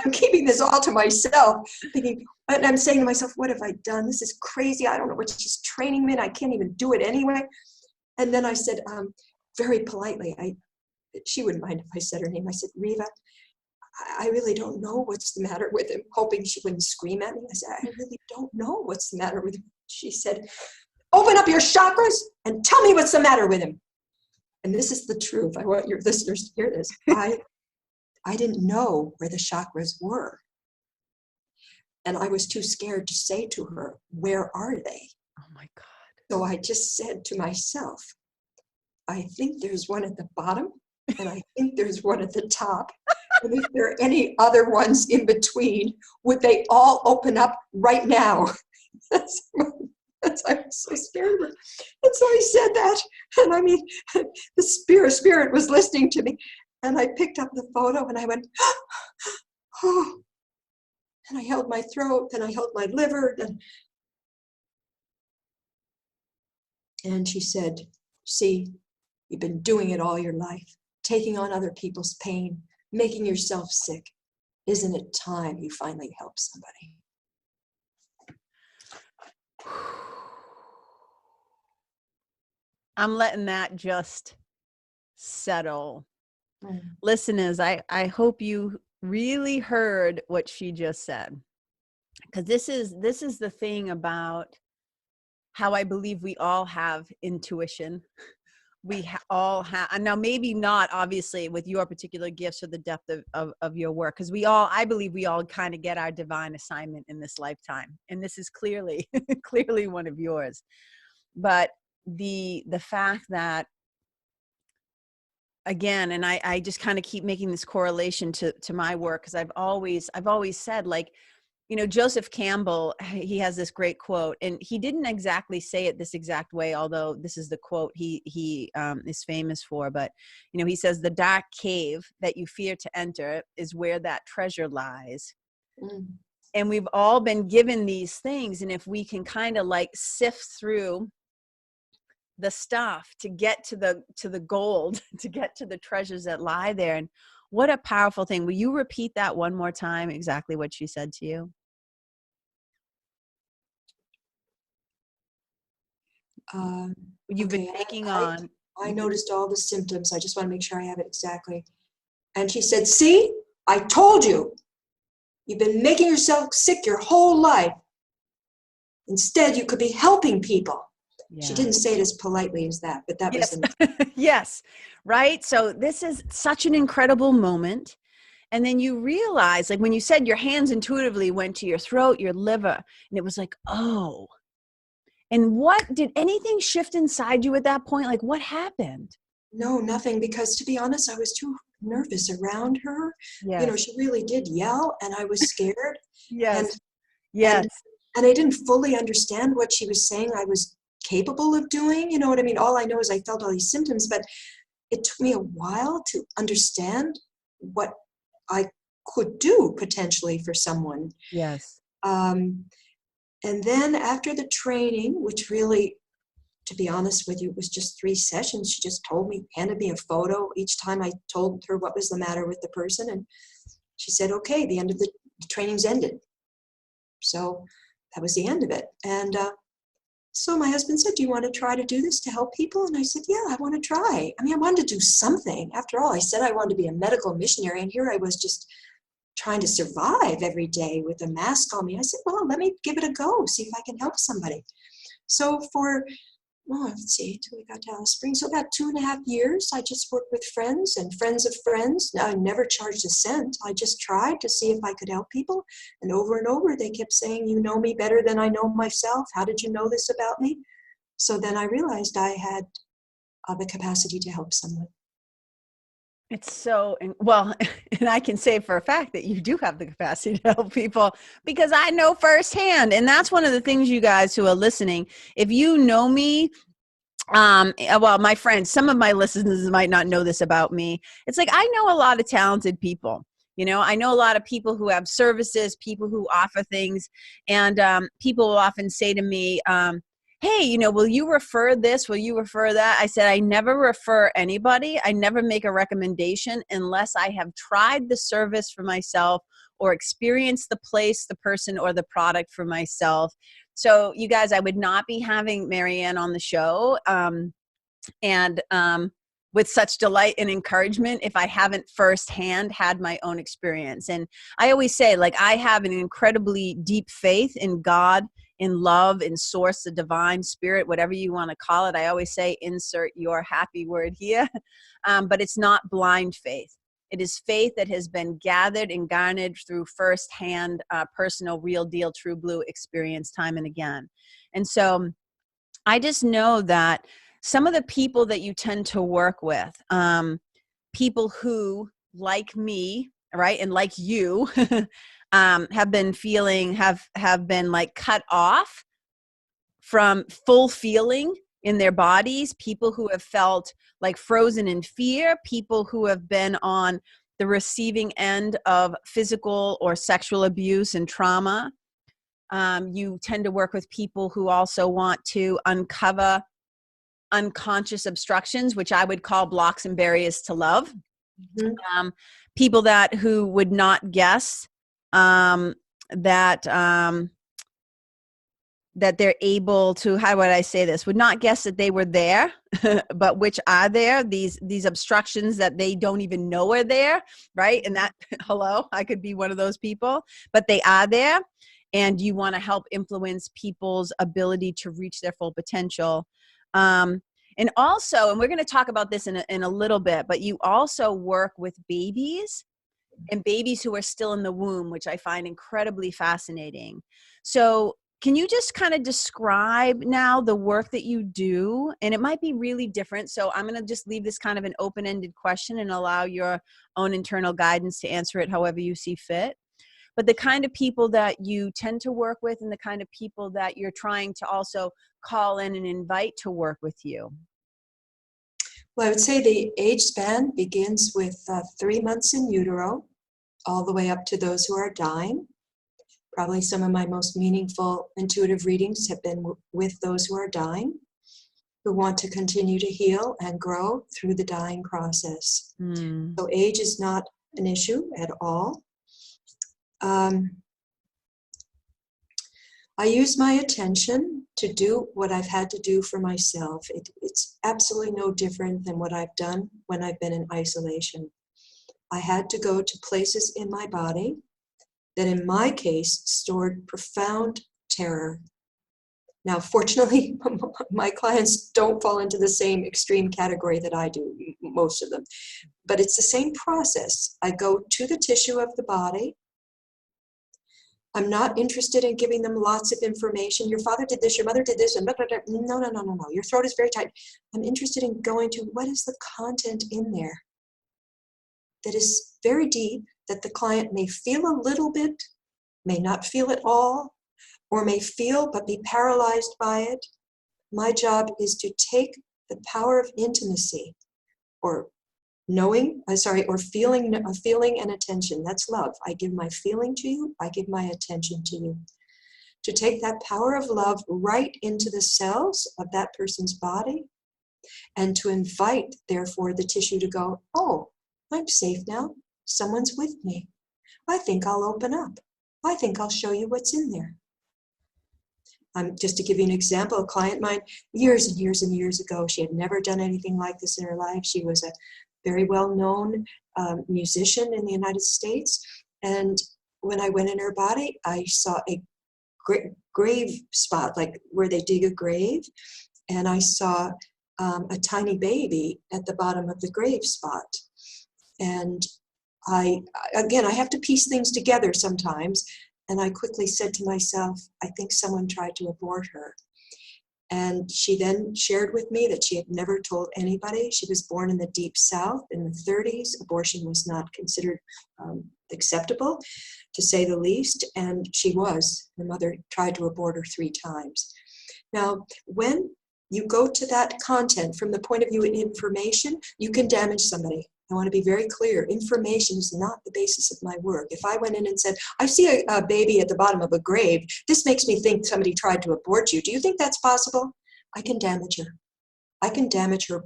I'm keeping this all to myself, thinking, and I'm saying to myself, what have I done? This is crazy. I don't know what she's training me in. I can't even do it anyway. And then I said, very politely, she wouldn't mind if I said her name. I said, Riva, I really don't know what's the matter with him, hoping she wouldn't scream at me. I said, I really don't know what's the matter with him. She said, open up your chakras and tell me what's the matter with him. And this is the truth. I want your listeners to hear this. I didn't know where the chakras were. And I was too scared to say to her, where are they? Oh my God. So I just said to myself, I think there's one at the bottom and I think there's one at the top. And if there are any other ones in between, would they all open up right now? I was so scared of her. And so I said that. And I mean, the spirit was listening to me. And I picked up the photo and I went, oh. And I held my throat and I held my liver. And she said, see, you've been doing it all your life, taking on other people's pain, making yourself sick. Isn't it time you finally help somebody? I'm letting that just settle. Listeners, I hope you really heard what she just said, because this is the thing about how I believe we all have intuition. We all have, and now maybe not obviously with your particular gifts or the depth of your work, because I believe we all kind of get our divine assignment in this lifetime, and this is clearly clearly one of yours. But the fact that, again, and I just kind of keep making this correlation to my work, because I've always said, like, Joseph Campbell, he has this great quote, and he didn't exactly say it this exact way, although this is the quote he is famous for. But, he says, the dark cave that you fear to enter is where that treasure lies. And we've all been given these things. And if we can kind of like sift through the stuff to get to the gold, to get to the treasures that lie there. And what a powerful thing. Will you repeat that one more time, exactly what she said to you? You've been Okay, taking on. I noticed all the symptoms. I just want to make sure I have it exactly. And she said, see, I told you. You've been making yourself sick your whole life. Instead, you could be helping people. Yeah. She didn't say it as politely as that, but that was Yes. the Yes. Right. So this is such an incredible moment. And then you realize, like when you said your hands intuitively went to your throat, your liver, and it was like, oh. And what did anything shift inside you at that point? Like what happened? No, nothing, because to be honest, I was too nervous around her. You know, Yes. she really did yell, and I was scared. And Yes. and Yes. and I didn't fully understand what she was saying I was capable of doing. You know what I mean? All I know is I felt all these symptoms, but it took me a while to understand what I could do potentially for someone. Yes. And then after the training, which really, to be honest with you, it was just 3 sessions. She just handed me a photo each time I told her what was the matter with the person. And she said, okay, the end of the training's ended. So that was the end of it. And so my husband said, do you want to try to do this to help people? And I said, yeah, I want to try. I mean, I wanted to do something. After all, I said I wanted to be a medical missionary. And here I was just trying to survive every day with a mask on me. I said, well, let me give it a go, see if I can help somebody. So let's see, until we got to Alice Springs. So about 2.5 years, I just worked with friends and friends of friends. I never charged a cent. I just tried to see if I could help people. And over, they kept saying, you know me better than I know myself. How did you know this about me? So then I realized I had the capacity to help someone. It's so, well, and I can say for a fact that you do have the capacity to help people because I know firsthand. And that's one of the things, you guys who are listening, if you know me, well, my friends, some of my listeners might not know this about me. It's like, I know a lot of talented people. You know, I know a lot of people who have services, people who offer things, and people will often say to me, hey, you know, will you refer this? Will you refer that? I said, I never refer anybody. I never make a recommendation unless I have tried the service for myself or experienced the place, the person, or the product for myself. So you guys, I would not be having Maryanne on the show and with such delight and encouragement if I haven't firsthand had my own experience. And I always say, like, I have an incredibly deep faith in God, in love, in source, the divine spirit, whatever you want to call it. I always say, insert your happy word here. But it's not blind faith. It is faith that has been gathered and garnered through firsthand, personal, real deal, true blue experience time and again. And so I just know that some of the people that you tend to work with, people who, like me, right, and like you, have been feeling, have been like cut off from full feeling in their bodies, people who have felt like frozen in fear, people who have been on the receiving end of physical or sexual abuse and trauma. You tend to work with people who also want to uncover unconscious obstructions, which I would call blocks and barriers to love. Mm-hmm. People who would not guess that they're able to, how would I say this, would not guess that they were there, but which are there, these obstructions that they don't even know are there, right? And that, hello, I could be one of those people, but they are there. And you want to help influence people's ability to reach their full potential. And also, and we're going to talk about this in a little bit, but you also work with babies and babies who are still in the womb, which I find incredibly fascinating. So can you just kind of describe now the work that you do? And it might be really different. So I'm going to just leave this kind of an open-ended question and allow your own internal guidance to answer it however you see fit. But the kind of people that you tend to work with and the kind of people that you're trying to also call in and invite to work with you. Well, I would say the age span begins with 3 months in utero, all the way up to those who are dying. Probably some of my most meaningful intuitive readings have been with those who are dying, who want to continue to heal and grow through the dying process. So age is not an issue at all. I use my attention to do what I've had to do for myself. It's absolutely no different than what I've done when I've been in isolation. I had to go to places in my body that in my case stored profound terror. Now, fortunately, my clients don't fall into the same extreme category that I do, most of them. But it's the same process. I go to the tissue of the body. I'm not interested in giving them lots of information. Your father did this, your mother did this, and blah, blah, blah. No. Your throat is very tight. I'm interested in going to what is the content in there that is very deep, that the client may feel a little bit, may not feel it all, or may feel but be paralyzed by it. My job is to take the power of intimacy, or feeling and attention. That's love. I give my feeling to you, I give my attention to you. To take that power of love right into the cells of that person's body, and to invite, therefore, the tissue to go, oh, I'm safe now. Someone's with me. I think I'll open up. I think I'll show you what's in there. Just to give you an example, a client of mine, years and years and years ago, she had never done anything like this in her life. She was a very well-known musician in the United States. And when I went in her body, I saw a grave spot, like where they dig a grave. And I saw a tiny baby at the bottom of the grave spot. And I have to piece things together sometimes. And I quickly said to myself, I think someone tried to abort her. And she then shared with me that she had never told anybody. She was born in the Deep South in the 30s. Abortion was not considered acceptable, to say the least. And she was. Her mother tried to abort her 3 times. Now, when you go to that content from the point of view of information, you can damage somebody. I want to be very clear. Information is not the basis of my work. If I went in and said, I see a baby at the bottom of a grave, this makes me think somebody tried to abort you. Do you think that's possible? I can damage her. I can damage her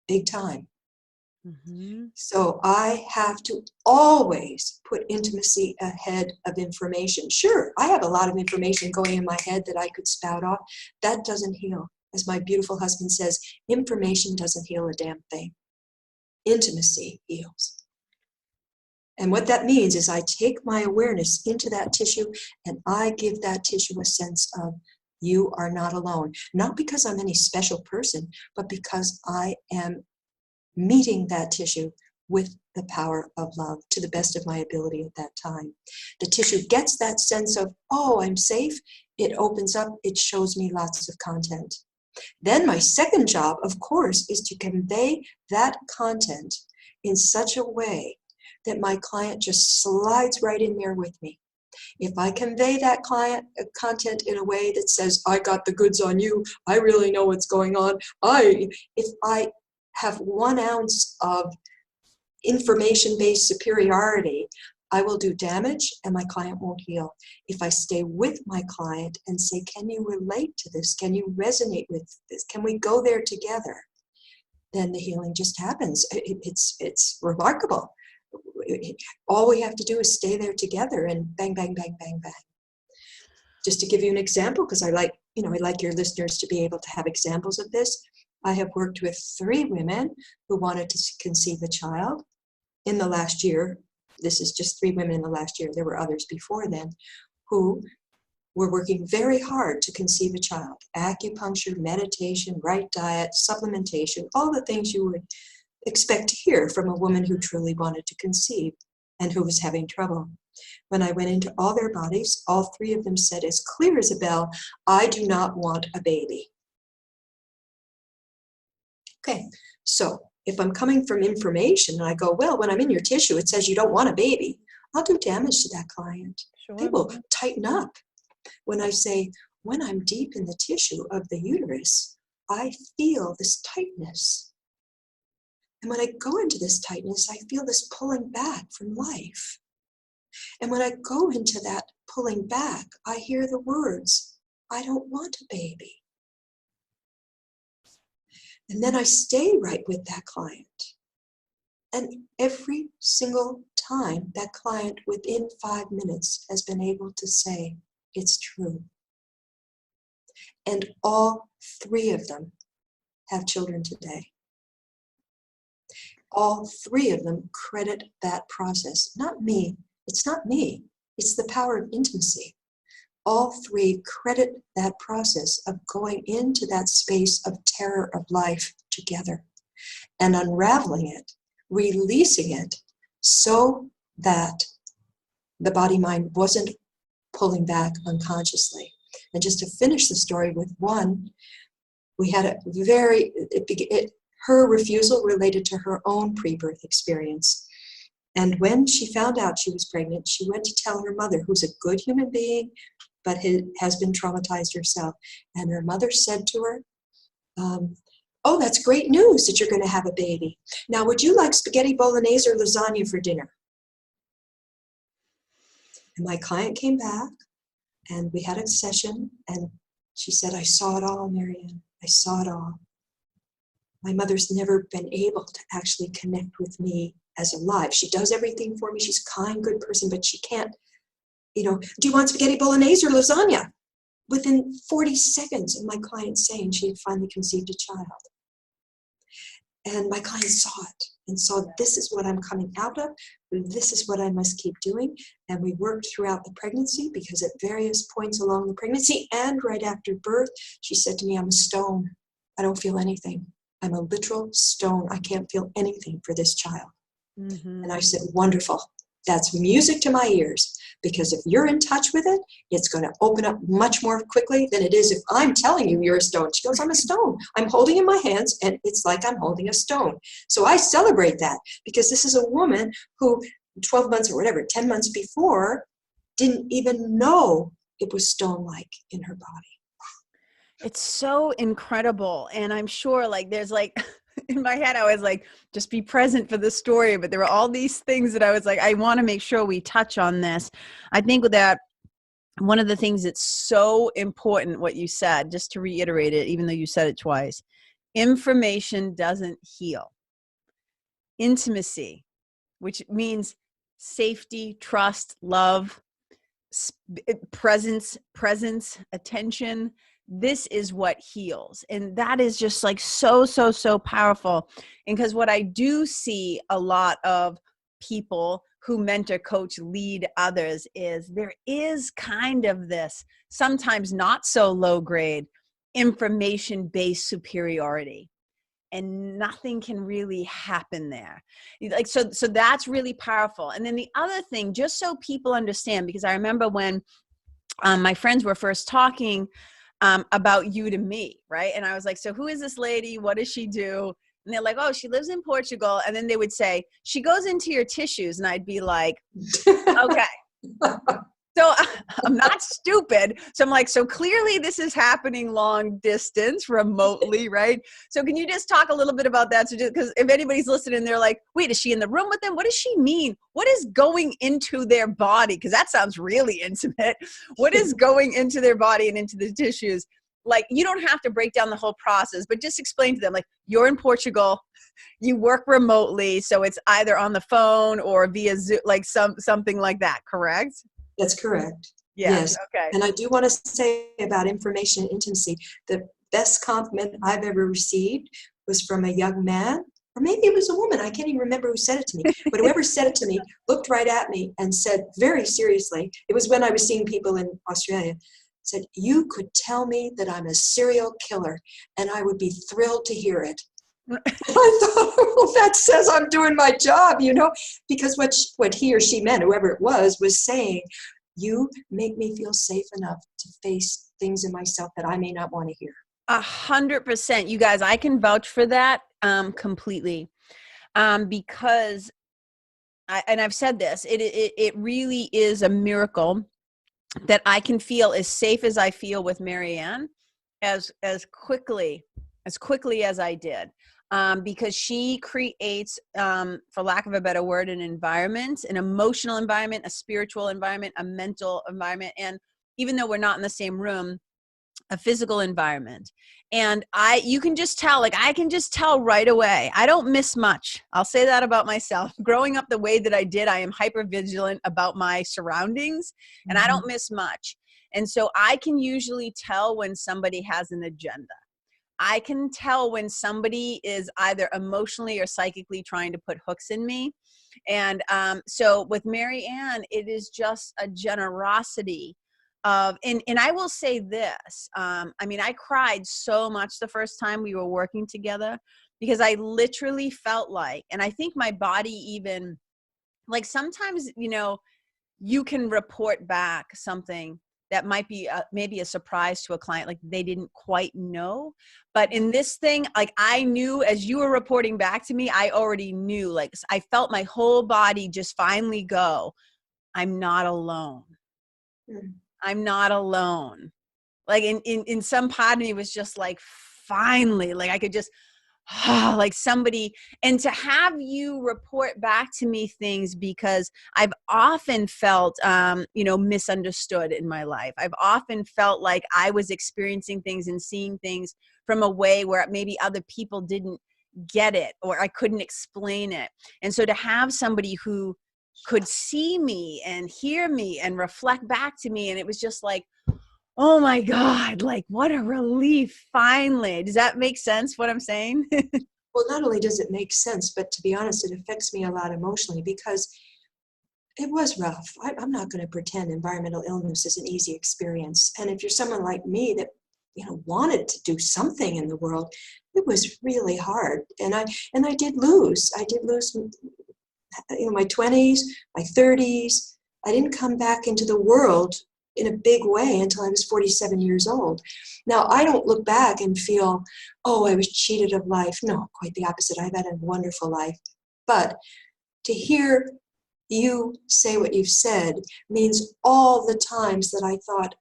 big time. Mm-hmm. So I have to always put intimacy ahead of information. Sure, I have a lot of information going in my head that I could spout off. That doesn't heal. As my beautiful husband says, information doesn't heal a damn thing. Intimacy heals. And what that means is I take my awareness into that tissue and I give that tissue a sense of you are not alone. Not because I'm any special person, but because I am meeting that tissue with the power of love to the best of my ability at that time. The tissue gets that sense of, oh, I'm safe. It opens up. It shows me lots of content. Then my second job, of course, is to convey that content in such a way that my client just slides right in there with me. If I convey that content in a way that says, I got the goods on you, I really know what's going on, if I have 1 ounce of information-based superiority, I will do damage and my client won't heal. If I stay with my client and say, can you relate to this? Can you resonate with this? Can we go there together? Then the healing just happens. It's remarkable. All we have to do is stay there together and bang, bang, bang, bang, bang. Just to give you an example, because I like your listeners to be able to have examples of this. I have worked with 3 women who wanted to conceive a child in the last year. This is just 3 women in the last year. There were others before then who were working very hard to conceive a child. Acupuncture, meditation, right diet, supplementation, all the things you would expect to hear from a woman who truly wanted to conceive and who was having trouble. When I went into all their bodies, all 3 of them said as clear as a bell, I do not want a baby. Okay, so if I'm coming from information and I go, well, when I'm in your tissue, it says you don't want a baby, I'll do damage to that client. Sure. They will tighten up. When I say, when I'm deep in the tissue of the uterus, I feel this tightness. And when I go into this tightness, I feel this pulling back from life. And when I go into that pulling back, I hear the words, I don't want a baby. And then I stay right with that client. And every single time, that client within 5 minutes has been able to say, it's true. And all 3 of them have children today. All 3 of them credit that process. Not me. It's not me. It's the power of intimacy. All 3 credit that process of going into that space of terror of life together and unraveling it, releasing it, so that the body-mind wasn't pulling back unconsciously. And just to finish the story with one, we had a very, her refusal related to her own pre-birth experience. And when she found out she was pregnant, she went to tell her mother, who's a good human being, but has been traumatized herself. And her mother said to her, oh, that's great news that you're going to have a baby. Now, would you like spaghetti bolognese or lasagna for dinner? And my client came back, and we had a session, and she said, I saw it all, Maryanne. I saw it all. My mother's never been able to actually connect with me as alive. She does everything for me. She's a kind, good person, but she can't, do you want spaghetti bolognese or lasagna? Within 40 seconds of my client saying she had finally conceived a child. And my client saw it and saw, this is what I'm coming out of. This is what I must keep doing. And we worked throughout the pregnancy, because at various points along the pregnancy and right after birth, she said to me, I'm a stone. I don't feel anything. I'm a literal stone. I can't feel anything for this child. Mm-hmm. And I said, wonderful. That's music to my ears, because if you're in touch with it, it's going to open up much more quickly than it is if I'm telling you you're a stone. She goes, I'm a stone. I'm holding in my hands, and it's like I'm holding a stone. So I celebrate that, because this is a woman who 12 months or whatever, 10 months before, didn't even know it was stone-like in her body. It's so incredible. And I'm sure there's in my head, I was like, just be present for the story. But there were all these things that I was like, I want to make sure we touch on this. I think that one of the things that's so important, what you said, just to reiterate it, even though you said it twice, information doesn't heal. Intimacy, which means safety, trust, love, presence, attention. This is what heals. And that is just so powerful. And because what I do see a lot of people who mentor, coach, lead others is there is kind of this, sometimes not so low grade, information-based superiority. And nothing can really happen there. So that's really powerful. And then the other thing, just so people understand, because I remember when my friends were first talking about you to me, right? And I was like, so who is this lady? What does she do? And they're like, oh, she lives in Portugal. And then they would say, she goes into your tissues. And I'd be like, okay. So I'm not stupid. So I'm like, so clearly this is happening long distance, remotely, right? So can you just talk a little bit about that? So because if anybody's listening, they're like, wait, is she in the room with them? What does she mean? What is going into their body? Because that sounds really intimate. What is going into their body and into the tissues? Like, you don't have to break down the whole process, but just explain to them, like, you're in Portugal, you work remotely, so it's either on the phone or via Zoom, like something like that, correct? That's correct. Yeah. Yes. Okay. And I do want to say about information and intimacy, the best compliment I've ever received was from a young man, or maybe it was a woman. I can't even remember who said it to me. But whoever said it to me looked right at me and said very seriously, it was when I was seeing people in Australia, said, you could tell me that I'm a serial killer and I would be thrilled to hear it. I thought, well, that says I'm doing my job, because what he or she meant, whoever it was saying, you make me feel safe enough to face things in myself that I may not want to hear. 100%. You guys, I can vouch for that completely, because I've said this, it really is a miracle that I can feel as safe as I feel with Maryanne as quickly as I did. because she creates, for lack of a better word, an environment, an emotional environment, a spiritual environment, a mental environment, and even though we're not in the same room, a physical environment. And you can just tell, like, I can just tell right away. I don't miss much. I'll say that about myself. Growing up the way that I did, I am hyper vigilant about my surroundings, and I don't miss much. And so I can usually tell when somebody has an agenda. I can tell when somebody is either emotionally or psychically trying to put hooks in me. And so with Maryanne, it is just a generosity of, and I will say this, I mean, I cried so much the first time we were working together, because I literally felt like, and I think my body even, like, sometimes, you know, you can report back something that might be maybe a surprise to a client, like they didn't quite know. But in this thing, like, I knew as you were reporting back to me, I already knew, like, I felt my whole body just finally go, I'm not alone. I'm not alone. Like, in some part of me was just like, finally, like I could just, like somebody, and to have you report back to me things, because I've often felt, you know, misunderstood in my life. I've often felt like I was experiencing things and seeing things from a way where maybe other people didn't get it, or I couldn't explain it. And so to have somebody who could see me and hear me and reflect back to me, and it was just like, oh my God, like, what a relief, finally. Does that make sense, what I'm saying? Well, not only does it make sense, but to be honest, it affects me a lot emotionally, because it was rough. I'm not going to pretend environmental illness is an easy experience. And if you're someone like me that, you know, wanted to do something in the world, it was really hard. And I did lose. You know, my 20s, my 30s. I didn't come back into the world in a big way until I was 47 years old. Now, I don't look back and feel, oh, I was cheated of life. No, quite the opposite. I've had a wonderful life. But to hear you say what you've said means all the times that I thought,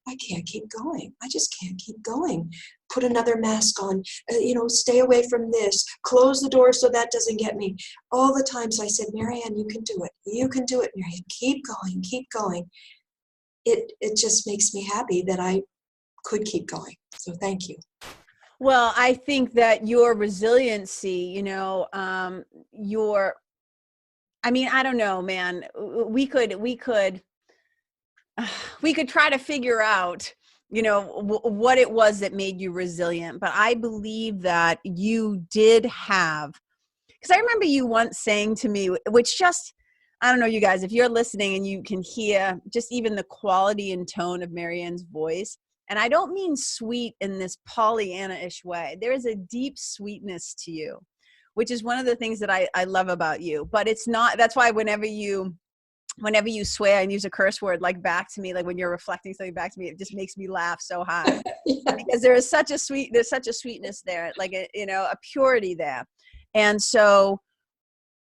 I can't keep going. I just can't keep going. Put another mask on, you know, stay away from this, close the door so that doesn't get me. All the times I said, Maryanne, you can do it. You can do it, Maryanne. Keep going, keep going. It just makes me happy that I could keep going. So thank you. Well, I think that your resiliency, you know, I mean, I don't know, man, we could try to figure out, you know, what it was that made you resilient. But I believe that you did have, because I remember you once saying to me, which just, I don't know, you guys, if you're listening and you can hear just even the quality and tone of Maryanne's voice, and I don't mean sweet in this Pollyanna-ish way. There is a deep sweetness to you, which is one of the things that I love about you. But it's not, that's why whenever you swear and use a curse word, like back to me, like when you're reflecting something back to me, it just makes me laugh so hard. Yeah. Because there's such a sweetness there, like a, you know, a purity there. And so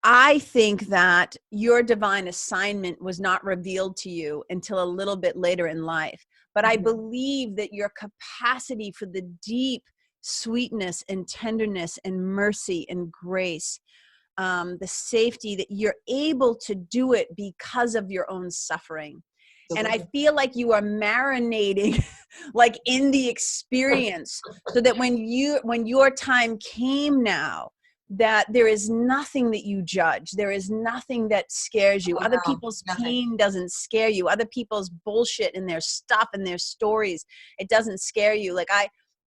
I think that your divine assignment was not revealed to you until a little bit later in life. But I believe that your capacity for the deep sweetness and tenderness and mercy and grace, the safety, that you're able to do it because of your own suffering. And I feel like you are marinating like in the experience, so that when your time came now, that there is nothing that you judge. There is nothing that scares you. Other people's pain doesn't scare you. Other people's bullshit and their stuff and their stories, it doesn't scare you. Like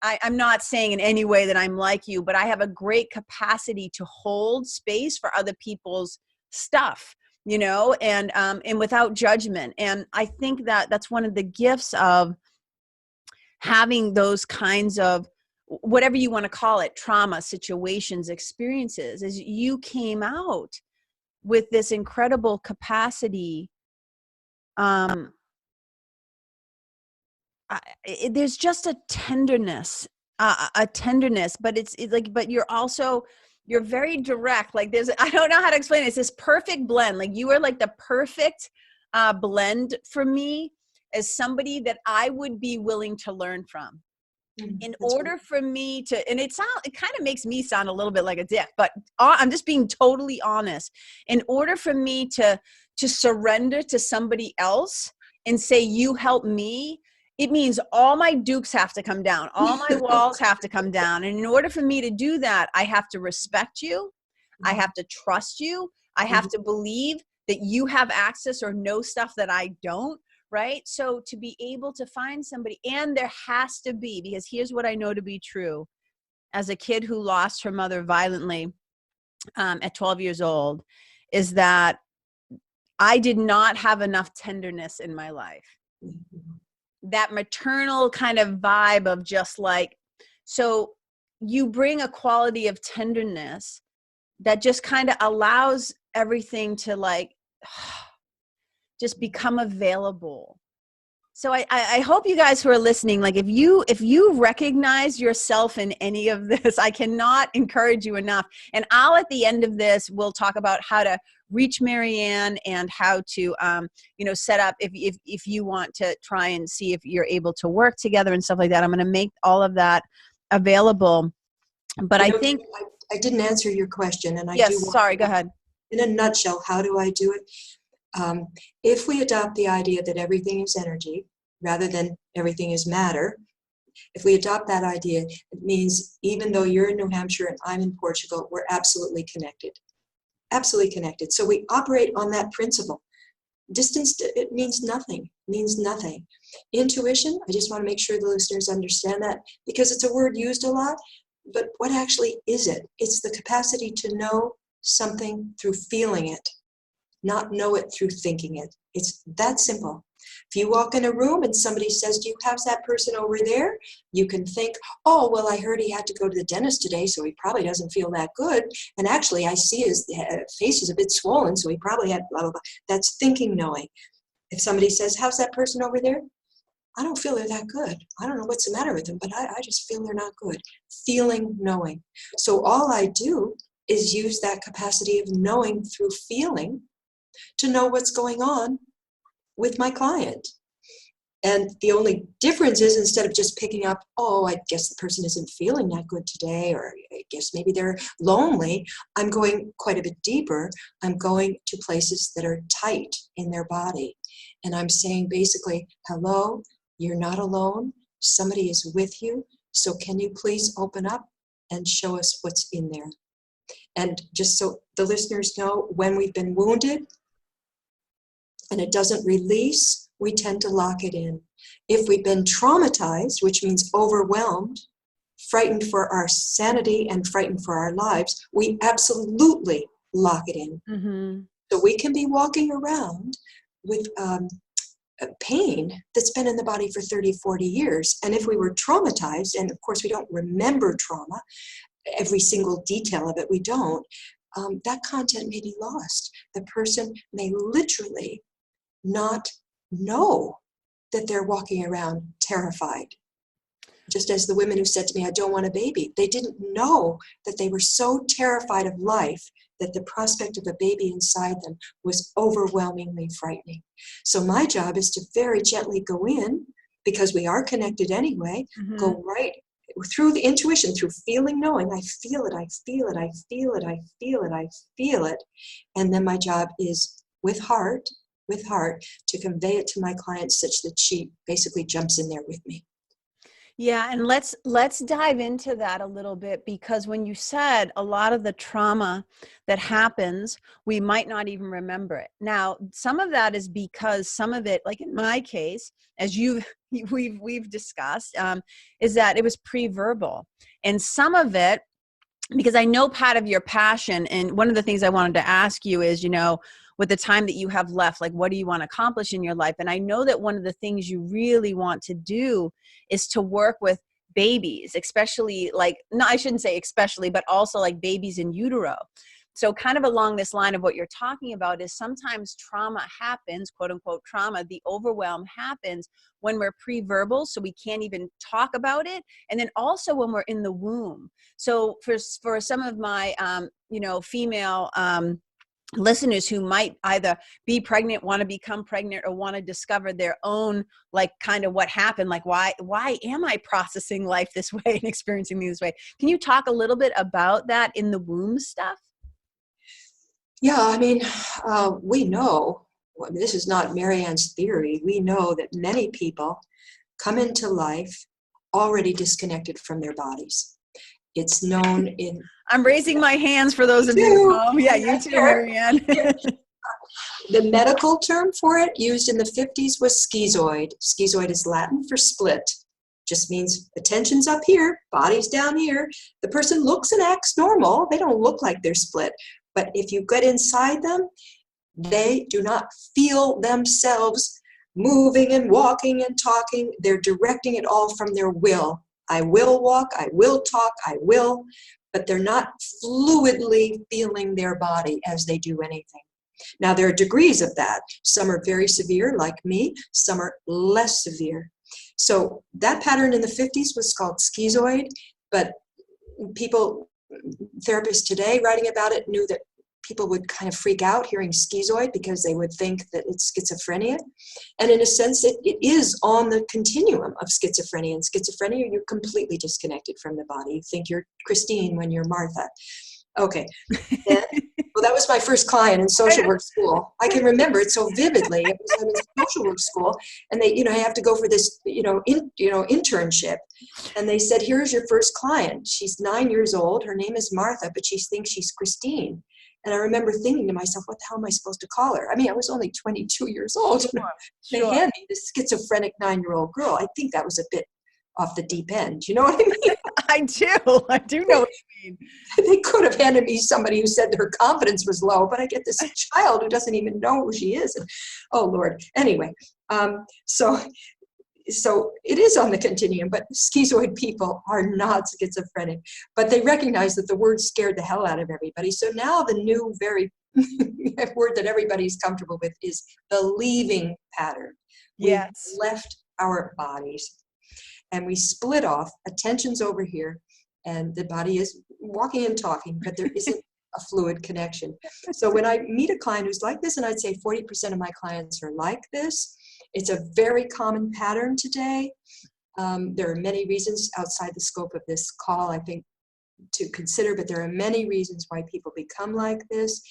I'm not saying in any way that I'm like you, but I have a great capacity to hold space for other people's stuff, you know, and without judgment. And I think that that's one of the gifts of having those kinds of, whatever you want to call it, trauma, situations, experiences, is you came out with this incredible capacity. There's just a tenderness, but it's like, but you're very direct. Like I don't know how to explain it. It's this perfect blend. Like you are like the perfect blend for me as somebody that I would be willing to learn from. In That's order right. for me to, and it kind of makes me sound a little bit like a dick, but I'm just being totally honest. In order for me to surrender to somebody else and say, you help me, it means all my dukes have to come down. All my walls have to come down. And in order for me to do that, I have to respect you. I have to trust you. I have to believe that you have access or know stuff that I don't. Right? So to be able to find somebody, and there has to be, because here's what I know to be true. As a kid who lost her mother violently at 12 years old, is that I did not have enough tenderness in my life. That maternal kind of vibe of just like, so you bring a quality of tenderness that just kind of allows everything to like just become available. So I hope you guys who are listening, like if you recognize yourself in any of this, I cannot encourage you enough. And I'll, at the end of this, we'll talk about how to reach Maryanne and how to, set up if you want to try and see if you're able to work together and stuff like that. I'm going to make all of that available. But I think I didn't answer your question, and I do yes. want, Sorry. Go ahead. in a nutshell, how do I do it? If we adopt the idea that everything is energy rather than everything is matter, if we adopt that idea, it means even though you're in New Hampshire and I'm in Portugal, we're absolutely connected. Absolutely connected. So we operate on that principle. Distance, it means nothing, means nothing. Intuition, I just want to make sure the listeners understand that, because it's a word used a lot, but what actually is it? It's the capacity to know something through feeling it, not know it through thinking it. It's that simple. If you walk in a room and somebody says, do you have that person over there? You can think, oh, well, I heard he had to go to the dentist today, so he probably doesn't feel that good. And actually, I see his face is a bit swollen, so he probably had blah, blah, blah. That's thinking, knowing. If somebody says, how's that person over there? I don't feel they're that good. I don't know what's the matter with them, but I just feel they're not good. Feeling, knowing. So all I do is use that capacity of knowing through feeling to know what's going on with my client. And the only difference is, instead of just picking up, oh, I guess the person isn't feeling that good today, or I guess maybe they're lonely, I'm going quite a bit deeper. I'm going to places that are tight in their body. And I'm saying basically, hello, you're not alone. Somebody is with you. So can you please open up and show us what's in there? And just so the listeners know, when we've been wounded, and it doesn't release, we tend to lock it in. If we've been traumatized, which means overwhelmed, frightened for our sanity and frightened for our lives, we absolutely lock it in. Mm-hmm. So we can be walking around with pain that's been in the body for 30, 40 years. And if we were traumatized, and of course we don't remember trauma, every single detail of it, we don't, that content may be lost. The person may literally not know that they're walking around terrified. Just as the women who said to me, I don't want a baby, they didn't know that they were so terrified of life that the prospect of a baby inside them was overwhelmingly frightening. So my job is to very gently go in, because we are connected anyway, go right through the intuition, through feeling, knowing, I feel it, I feel it, I feel it, I feel it, I feel it. And then my job is with heart to convey it to my client such that she basically jumps in there with me. Yeah, and let's dive into that a little bit, because when you said a lot of the trauma that happens, we might not even remember it. Now, some of that is because some of it, like in my case, as we've discussed, is that it was pre-verbal, and some of it, because I know part of your passion, and one of the things I wanted to ask you is, with the time that you have left, like, what do you want to accomplish in your life? And I know that one of the things you really want to do is to work with babies, especially like, no, I shouldn't say especially, but also like babies in utero. So kind of along this line of what you're talking about is sometimes trauma happens, quote unquote trauma, the overwhelm happens when we're pre-verbal, so we can't even talk about it. And then also when we're in the womb. So for some of my, female listeners who might either be pregnant, want to become pregnant, or want to discover their own, like, kind of what happened, like, why am I processing life this way and experiencing me this way? Can you talk a little bit about that in the womb stuff? Yeah, I mean, we know, well, this is not Maryanne's theory, we know that many people come into life already disconnected from their bodies. It's known in... I'm raising my hands for those of you at home. Yeah, you too, Maryanne. The medical term for it used in the 50s was schizoid. Schizoid is Latin for split. Just means attention's up here, body's down here. The person looks and acts normal. They don't look like they're split. But if you get inside them, they do not feel themselves moving and walking and talking. They're directing it all from their will. I will walk, I will talk, I will, but they're not fluidly feeling their body as they do anything. Now, there are degrees of that. Some are very severe, like me. Some are less severe. So that pattern in the 50s was called schizoid, but people, therapists today writing about it, knew that people would kind of freak out hearing schizoid because they would think that it's schizophrenia. And in a sense, it is on the continuum of schizophrenia. And schizophrenia, you're completely disconnected from the body. You think you're Christine when you're Martha. Okay. Then, well, that was my first client in social work school. I can remember it so vividly. It was in social work school, and they, I have to go for this, internship. And they said, "Here's your first client. She's 9 years old. Her name is Martha, but she thinks she's Christine." And I remember thinking to myself, what the hell am I supposed to call her? I mean, I was only 22 years old. Sure. They hand me this schizophrenic 9-year-old girl. I think that was a bit off the deep end. You know what I mean? I do know what you mean. They could have handed me somebody who said that her confidence was low, but I get this child who doesn't even know who she is. And, oh, Lord. Anyway, so it is on the continuum, but schizoid people are not schizophrenic. But they recognize that the word scared the hell out of everybody. So now the new very word that everybody's comfortable with is the leaving pattern. Yes. We've left our bodies and we split off. Attention's over here and the body is walking and talking, but there isn't a fluid connection. So when I meet a client who's like this, and I'd say 40% of my clients are like this, it's a very common pattern today. There are many reasons outside the scope of this call, I think, to consider, but there are many reasons why people become like this.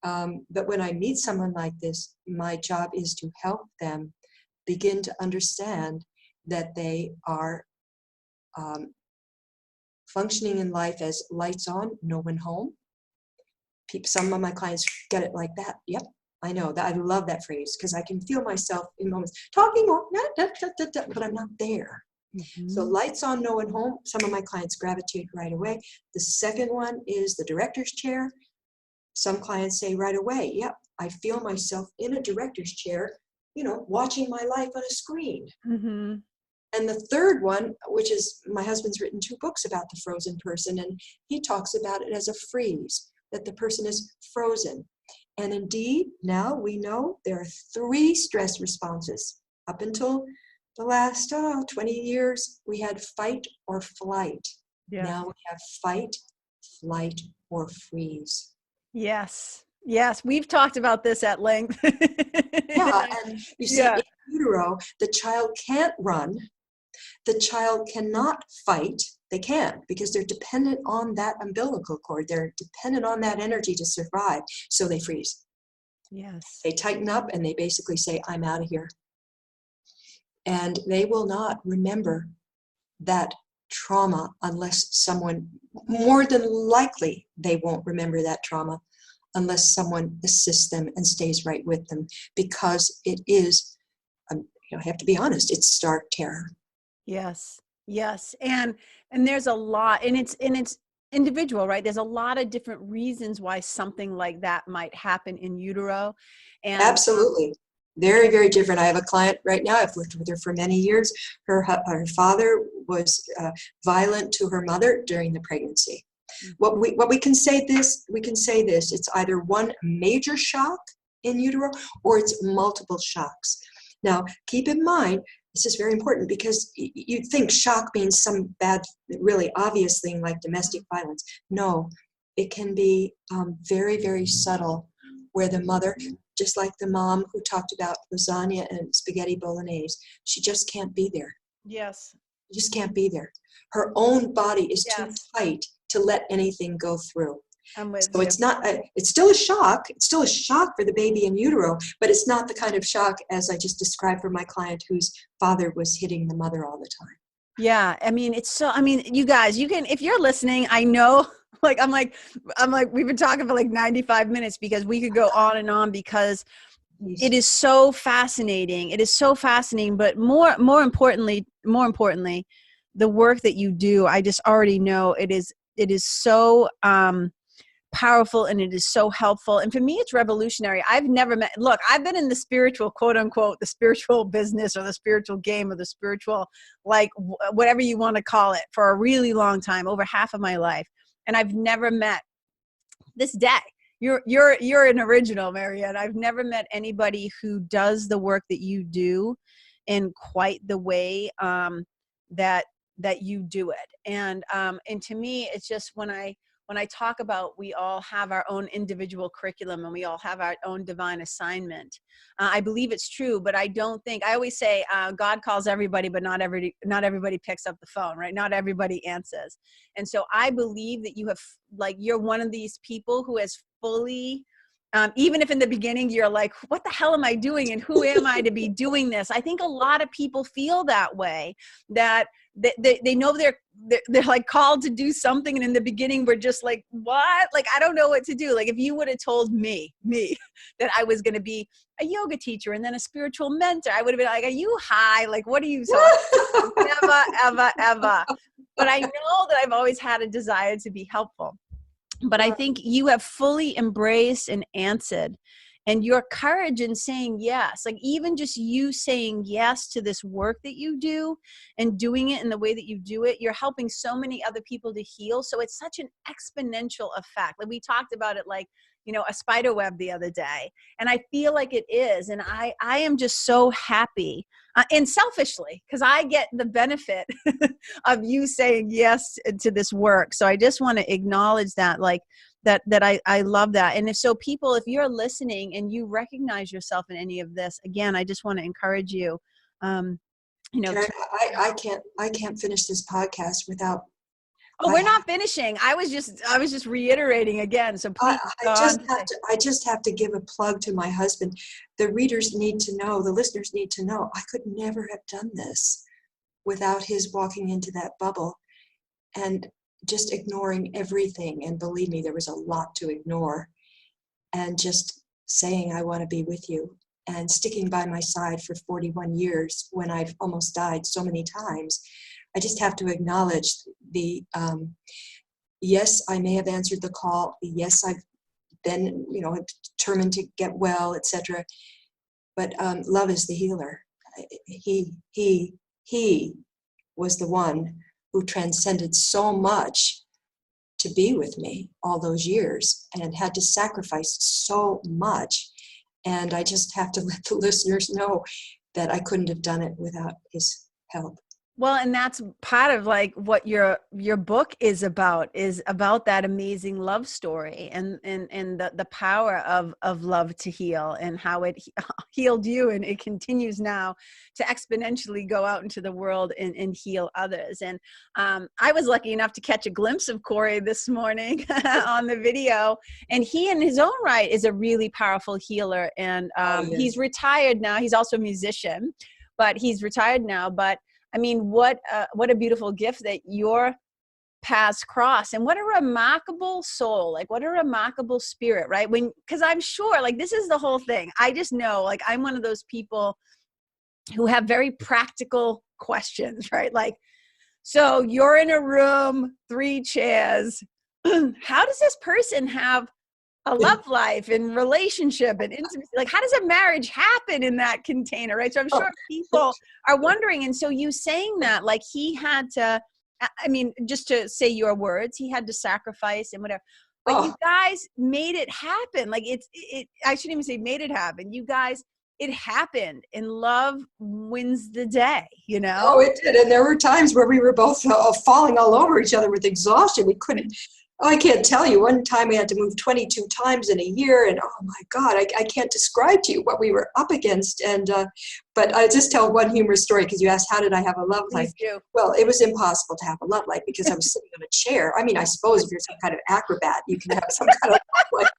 But when I meet someone like this, my job is to help them begin to understand that they are functioning in life as lights on, no one home. Some of my clients get it like that. Yep, I know that. I love that phrase because I can feel myself in moments talking, but I'm not there. Mm-hmm. So lights on, no one home. Some of my clients gravitate right away. The second one is the director's chair. Some clients say right away, yep, I feel myself in a director's chair, watching my life on a screen. Mm-hmm. And the third one, which is, my husband's written 2 books about the frozen person, and he talks about it as a freeze, that the person is frozen. And indeed, now we know there are 3 stress responses. Up until the last 20 years, we had fight or flight. Yeah. Now we have fight, flight, or freeze. Yes. Yes, we've talked about this at length. Yeah, and you see, in utero, the child can't run. The child cannot fight. They can't because they're dependent on that umbilical cord. They're dependent on that energy to survive. So they freeze. Yes. They tighten up and they basically say, I'm out of here. And they will not remember that trauma unless someone, more than likely, they won't remember that trauma unless someone assists them and stays right with them, because it is, I have to be honest, it's stark terror. Yes. Yes. And there's a lot, and it's individual, right? There's a lot of different reasons why something like that might happen in utero. And absolutely. Very, very different. I have a client right now. I've worked with her for many years. Her father was violent to her mother during the pregnancy. What we can say this, it's either one major shock in utero or it's multiple shocks. Now, keep in mind, this is very important because you think shock means some bad, really obvious thing like domestic violence. No, it can be very, very subtle, where the mother, just like the mom who talked about lasagna and spaghetti bolognese, she just can't be there. Yes. She just can't be there. Her own body is too tight to let anything go through. I'm with So you. it's still a shock. It's still a shock for the baby in utero, but it's not the kind of shock as I just described for my client whose father was hitting the mother all the time. Yeah. I mean, you guys, you can, if you're listening, I know, I'm like, we've been talking for like 95 minutes because we could go on and on because it is so fascinating. It is so fascinating, but more importantly, the work that you do, I just already know it is so, powerful, and it is so helpful. And for me, it's revolutionary. I've been in the spiritual, quote unquote, the spiritual business or the spiritual game or the spiritual, like whatever you want to call it, for a really long time, over half of my life. And I've never met this day. You're an original, Maryanne. I've never met anybody who does the work that you do in quite the way that you do it. And to me, it's just when I talk about we all have our own individual curriculum and we all have our own divine assignment, I believe it's true, but I always say God calls everybody, but not everybody picks up the phone, right? Not everybody answers. And so I believe that you're one of these people who has fully, even if in the beginning you're like, what the hell am I doing? And who am I to be doing this? I think a lot of people feel that way, that they know they're like called to do something. And in the beginning, we're just like, what? Like, I don't know what to do. Like if you would have told me that I was going to be a yoga teacher and then a spiritual mentor, I would have been like, are you high? Like, what are you talking about? Never, ever. But I know that I've always had a desire to be helpful. But I think you have fully embraced and answered, and your courage in saying yes, like even just you saying yes to this work that you do and doing it in the way that you do it, you're helping so many other people to heal. So it's such an exponential effect. Like we talked about it, like, a spider web the other day, and I feel like it is. And I am just so happy, and selfishly, because I get the benefit of you saying yes to this work. So I just want to acknowledge that, like that I love that. And if you're listening and you recognize yourself in any of this, again, I just want to encourage you. Karen, I can't finish this podcast without. Oh, we're not finishing. I was just reiterating again. So please, I just have to give a plug to my husband. The readers need to know, the listeners need to know, I could never have done this without his walking into that bubble and just ignoring everything. And believe me, there was a lot to ignore. And just saying, I want to be with you, and sticking by my side for 41 years when I've almost died so many times. I just have to acknowledge the, yes, I may have answered the call. Yes, I've been, determined to get well, etc. But love is the healer. He was the one who transcended so much to be with me all those years and had to sacrifice so much. And I just have to let the listeners know that I couldn't have done it without his help. Well, and that's part of like what your book is about that amazing love story and the power of love to heal, and how it healed you, and it continues now to exponentially go out into the world and heal others. And I was lucky enough to catch a glimpse of Corey this morning on the video, and he in his own right is a really powerful healer. And he's retired now. He's also a musician, but he's retired now. But I mean, what a beautiful gift that your paths cross, and what a remarkable soul, like what a remarkable spirit, right? Because I'm sure, like, this is the whole thing. I just know, like, I'm one of those people who have very practical questions, right? Like, so you're in a room, 3 chairs. How does this person have a love life and relationship and intimacy? Like, how does a marriage happen in that container, right? So I'm sure people are wondering. And so you saying that, like, he had to, I mean, just to say your words, he had to sacrifice and whatever, but you guys made it happen. Like I shouldn't even say made it happen. You guys, it happened, and love wins the day, Oh, it did. And there were times where we were both falling all over each other with exhaustion. We couldn't Oh, I can't tell you. One time we had to move 22 times in a year, and oh my God, I can't describe to you what we were up against. And but I just tell one humorous story because you asked how did I have a love life. Please do. Well, it was impossible to have a love life because I was sitting on a chair. I mean, I suppose if you're some kind of acrobat, you can have some kind of love life.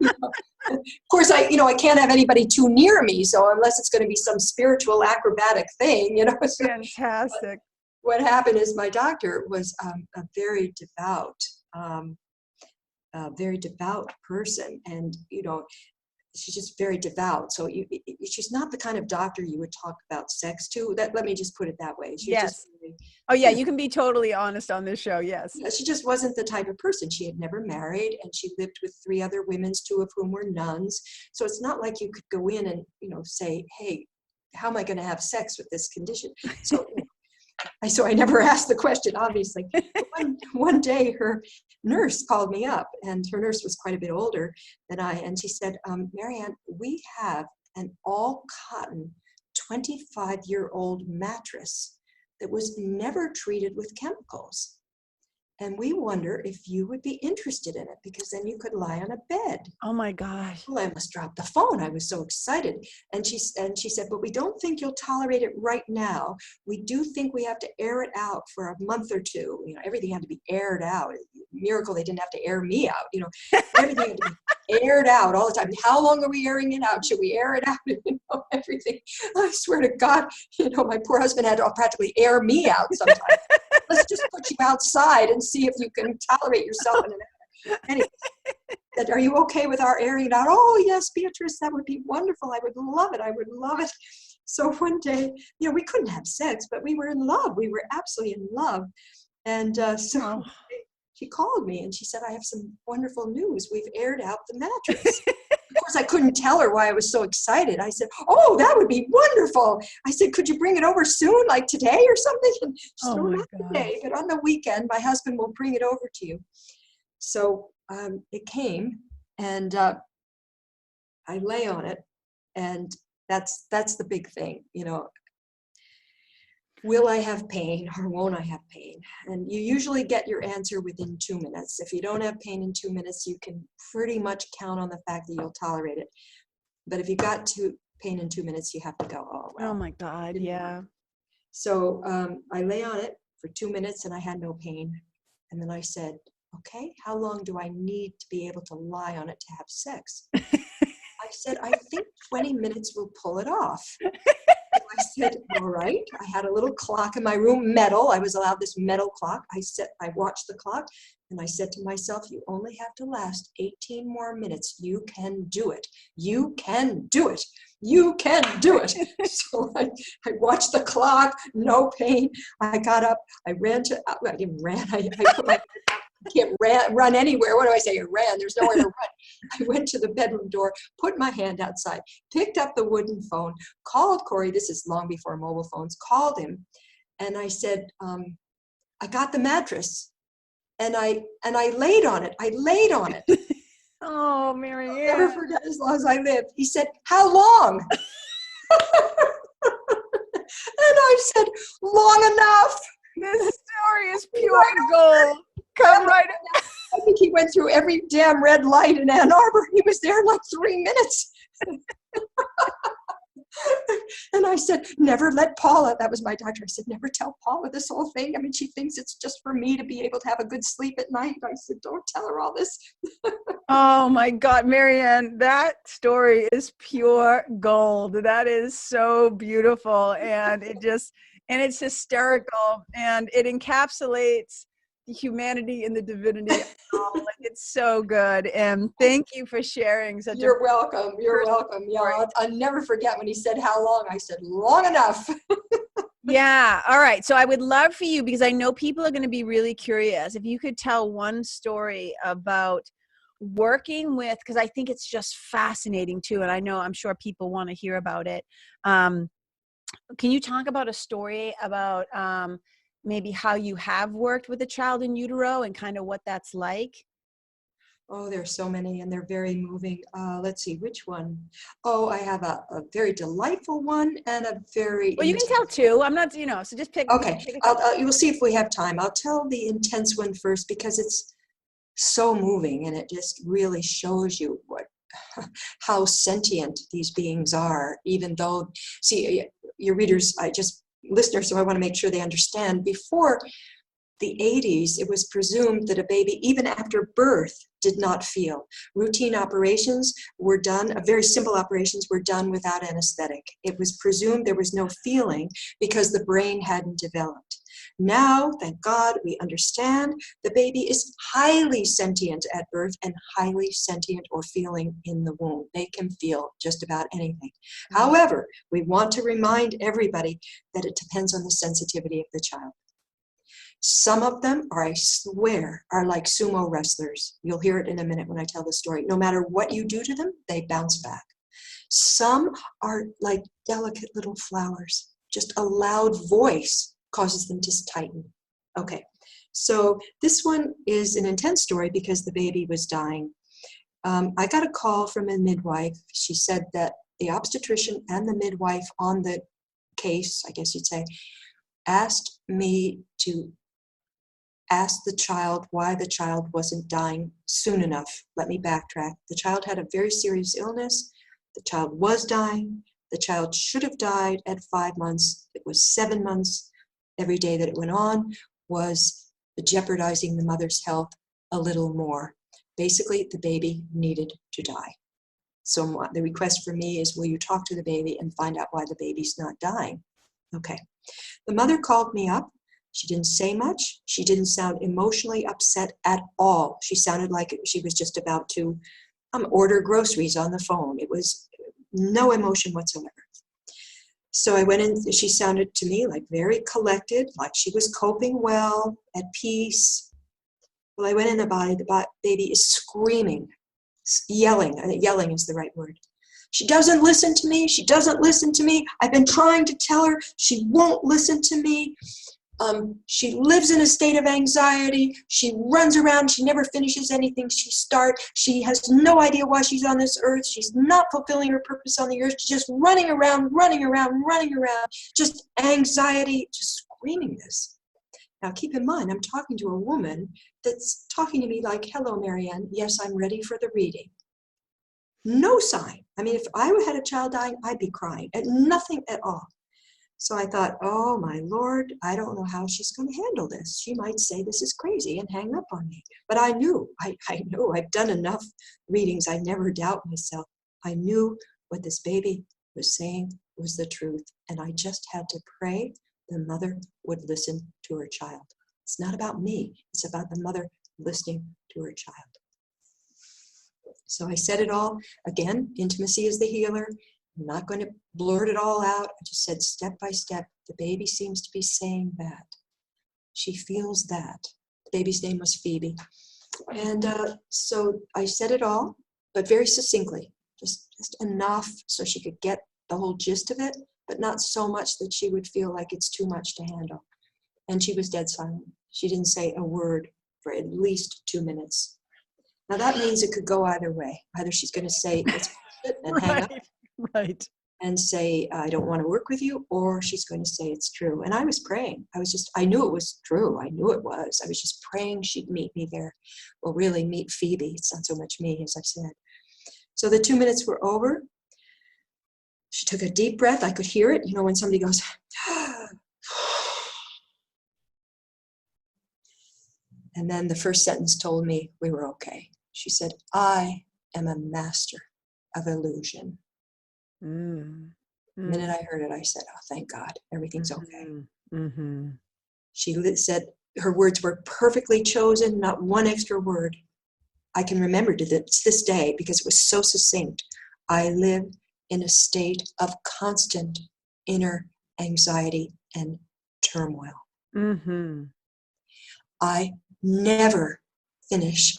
You know. Of course, I can't have anybody too near me. So unless it's going to be some spiritual acrobatic thing, so, Fantastic. what happened is my doctor was a very devout person, and she's just very devout. So she's not the kind of doctor you would talk about sex to. Let me just put it that way. She's Yes. just really, Oh yeah, you can be totally honest on this show. Yes. she just wasn't the type of person. She had never married, and she lived with 3 other women, 2 of whom were nuns. So it's not like you could go in and say, hey, how am I going to have sex with this condition? So I never asked the question, obviously. One day her nurse called me up, and her nurse was quite a bit older than I, and she said, Maryanne, we have an all-cotton 25-year-old mattress that was never treated with chemicals. And we wonder if you would be interested in it, because then you could lie on a bed. Oh my gosh. Well, I almost dropped the phone. I was so excited. And she said, but we don't think you'll tolerate it right now. We do think we have to air it out for a month or 2. Everything had to be aired out. Miracle they didn't have to air me out. Everything had to be aired out all the time. How long are we airing it out? Should we air it out? Everything. I swear to God, my poor husband had to practically air me out sometimes. Let's just put you outside and see if you can tolerate yourself in an hour. Anyway, said, are you okay with our airing it out? Oh, yes, Beatrice, that would be wonderful. I would love it. I would love it. So one day, we couldn't have sex, but we were in love. We were absolutely in love. And so she called me and she said, I have some wonderful news. We've aired out the mattress. Of course, I couldn't tell her why I was so excited. I said, oh, that would be wonderful. I said, could you bring it over soon, like today or something? And she said, not today, but on the weekend, my husband will bring it over to you. So it came, and I lay on it, and that's the big thing, Will I have pain or won't I have pain? And you usually get your answer within 2 minutes. If you don't have pain in 2 minutes, you can pretty much count on the fact that you'll tolerate it. But if you got pain in 2 minutes, you have to go, oh, well. Oh my God, yeah. So I lay on it for 2 minutes and I had no pain. And then I said, okay, how long do I need to be able to lie on it to have sex? I said, I think 20 minutes will pull it off. I said, all right. I had a little clock in my room, metal. I was allowed this metal clock. I watched the clock and I said to myself, you only have to last 18 more minutes. You can do it. You can do it. You can do it. So I watched the clock, no pain. I got up, I didn't run. I put my I can't run anywhere. What do I say? I ran. There's nowhere to run. I went to the bedroom door, put my hand outside, picked up the wooden phone, called Corey. This is long before mobile phones. Called him, and I said, I got the mattress, and I laid on it. I laid on it. Oh, Maryanne. I'll never forget as long as I live. He said, how long? And I said, long enough. This story is pure gold. Come right in. I think he went through every damn red light in Ann Arbor. He was there in like 3 minutes. And I said, never let Paula, that was my doctor, I said, never tell Paula this whole thing. I mean, she thinks it's just for me to be able to have a good sleep at night. I said, don't tell her all this. Oh my God, Maryanne, that story is pure gold. That is so beautiful. And it's hysterical, and it encapsulates the humanity and the divinity of it all. Like, it's so good. And thank you for sharing such You're welcome. You're welcome. Yeah, I'll never forget when he said, how long? I said, long enough. Yeah. All right. So I would love for you, because I know people are going to be really curious, if you could tell one story about working with, because I think it's just fascinating too. And I'm sure people want to hear about it. Can you talk about a story about maybe how you have worked with a child in utero and kind of what that's like? Oh, there's so many, and they're very moving. Let's see, which one? Oh, I have a very delightful one and a very... Well, you can tell two. I'm not, so just pick. Okay, you will see if we have time. I'll tell the intense one first, because so moving, and it just really shows you how sentient these beings are, even though, see, your readers, listeners, so I want to make sure they understand, before the 80s, it was presumed that a baby, even after birth, did not feel. Routine operations were done, very simple operations were done without anesthetic. It was presumed there was no feeling because the brain hadn't developed. Now, thank God, we understand the baby is highly sentient at birth and highly sentient or feeling in the womb. They can feel just about anything. However, we want to remind everybody that it depends on the sensitivity of the child. Some of them are, I swear, are like sumo wrestlers. You'll hear it in a minute when I tell the story. No matter what you do to them, they bounce back. Some are like delicate little flowers. Just a loud voice causes them to tighten. Okay, so this one is an intense story because the baby was dying. I got a call from a midwife. She said that the obstetrician and the midwife on the case, I guess you'd say, asked me to ask the child why the child wasn't dying soon enough. Let me backtrack. The child had a very serious illness. The child was dying. The child should have died at 5 months. It was 7 months. Every day that it went on was jeopardizing the mother's health a little more. Basically, the baby needed to die. So the request for me is, will you talk to the baby and find out why the baby's not dying? Okay. The mother called me up. She didn't say much. She didn't sound emotionally upset at all. She sounded like she was just about to order groceries on the phone. It was no emotion whatsoever. So I went in. She sounded to me like very collected, like she was coping well, at peace. Well, I went in the baby is screaming, yelling. Yelling is the right word. She doesn't listen to me. She doesn't listen to me. I've been trying to tell her. She won't listen to me. She lives in a state of anxiety. She runs around. She never finishes anything she starts. She has no idea why she's on this earth. She's not fulfilling her purpose on the earth. She's just running around, just anxiety, just screaming this. Now, keep in mind, I'm talking to a woman that's talking to me like, hello, Maryanne. Yes, I'm ready for the reading. No sign. I mean, if I had a child dying, I'd be crying at nothing at all. So I thought, oh my Lord, I don't know how she's going to handle this. She might say this is crazy and hang up on me. But I knew, I knew I've done enough readings. I never doubt myself. I knew what this baby was saying was the truth. And I just had to pray the mother would listen to her child. It's not about me. It's about the mother listening to her child. So I said it all. Again, intimacy is the healer. I'm not going to blurt it all out. I just said step by step, the baby seems to be saying that. She feels that. The baby's name was Phoebe. And so I said it all, but very succinctly, just enough so she could get the whole gist of it, but not so much that she would feel like it's too much to handle. And she was dead silent. She didn't say a word for at least 2 minutes. Now that means it could go either way. Either she's going to say it's and hang up. Right. And say, I don't want to work with you, or she's going to say it's true. And I was praying. I knew it was true. I knew it was. I was just praying she'd meet me there. Well, really meet Phoebe. It's not so much me, as I've said. So the 2 minutes were over. She took a deep breath. I could hear it. You know, when somebody goes, and then the first sentence told me we were okay. She said, I am a master of illusion. The minute I heard it, I said, oh, thank God, everything's okay. Mm-hmm. She said her words were perfectly chosen, not one extra word. I can remember to this day because it was so succinct. I live in a state of constant inner anxiety and turmoil. Mm-hmm. I never finish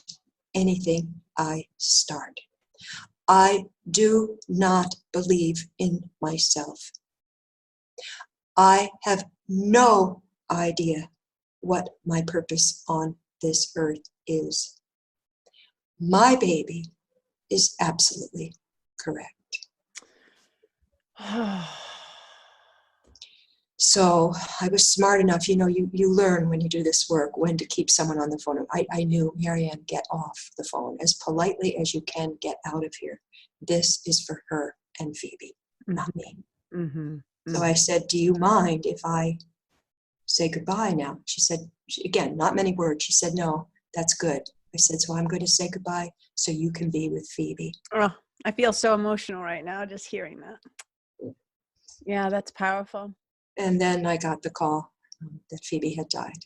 anything I start. I do not believe in myself. I have no idea what my purpose on this earth is. My baby is absolutely correct. So I was smart enough, you learn when you do this work when to keep someone on the phone. I knew, Maryanne, get off the phone as politely as you can, get out of here. This is for her and Phoebe, not me. So I said, do you mind if I say goodbye now? She said, again, not many words. She said, no, that's good. I said, so I'm going to say goodbye so you can be with Phoebe. Oh, I feel so emotional right now just hearing that. Yeah, that's powerful. And then I got the call that Phoebe had died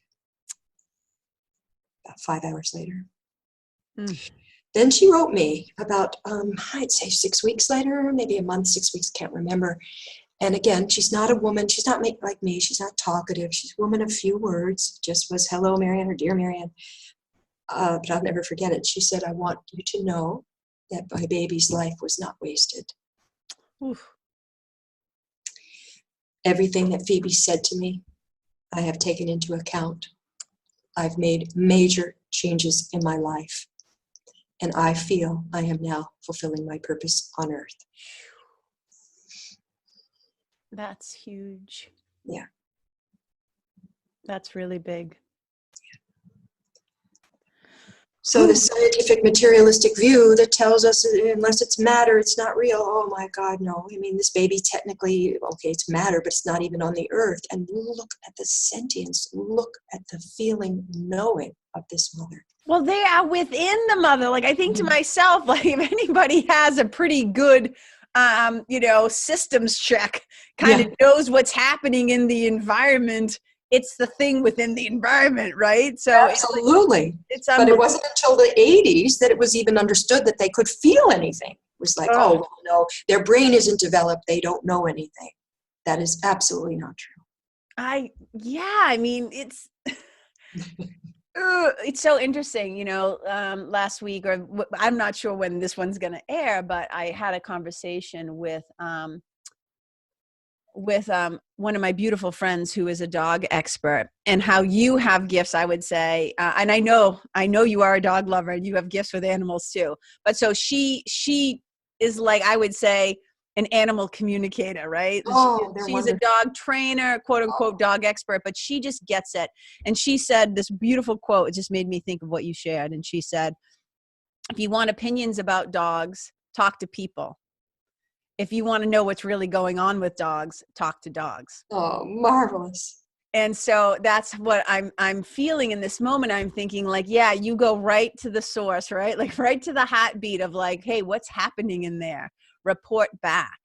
about 5 hours later. Then she wrote me about, I'd say 6 weeks later, maybe a month, 6 weeks, can't remember. And again, she's not a woman. She's not like me. She's not talkative. She's a woman of few words. Just was, hello, Maryanne, or dear Maryanne. But I'll never forget it. She said, I want you to know that my baby's life was not wasted. Oof. Everything that Phoebe said to me, I have taken into account. I've made major changes in my life. And I feel I am now fulfilling my purpose on earth. That's huge. Yeah. That's really big. So the scientific materialistic view that tells us unless it's matter, it's not real. Oh my God, no. I mean, this baby technically, okay, it's matter, but it's not even on the earth. And look at the sentience. Look at the feeling, knowing of this mother. Well, they are within the mother. Like, I think to myself, like, if anybody has a pretty good, systems check, kind of knows what's happening in the environment, it's the thing within the environment, right? So absolutely. But it wasn't until the 80s that it was even understood that they could feel anything. It was like, oh, well, no, their brain isn't developed. They don't know anything. That is absolutely not true. I mean, it's it's so interesting, last week, or I'm not sure when this one's going to air, but I had a conversation with one of my beautiful friends who is a dog expert, and how you have gifts, I would say, and I know you are a dog lover and you have gifts with animals too, but so she is, like, I would say, an animal communicator, right? She's a dog trainer, quote unquote dog expert, but she just gets it. And she said this beautiful quote, it just made me think of what you shared. And she said, if you want opinions about dogs, talk to people. If you want to know what's really going on with dogs, talk to dogs. Oh, marvelous. And so that's what I'm feeling in this moment. I'm thinking, like, yeah, you go right to the source, right? Like right to the heartbeat of, like, hey, what's happening in there? Report back.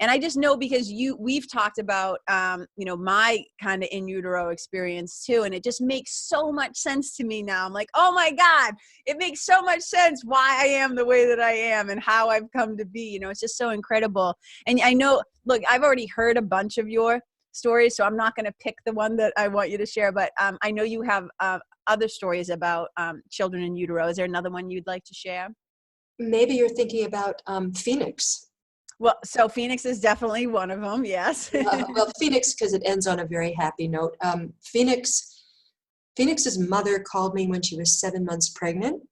And I just know, because we've talked about, my kind of in utero experience too. And it just makes so much sense to me now. I'm like, oh my God, it makes so much sense why I am the way that I am and how I've come to be. It's just so incredible. And I know, look, I've already heard a bunch of your stories, so I'm not going to pick the one that I want you to share, but I know you have other stories about children in utero. Is there another one you'd like to share? Maybe you're thinking about Phoenix. Well, so Phoenix is definitely one of them, yes. Well, Phoenix, because it ends on a very happy note. Phoenix's mother called me when she was 7 months pregnant,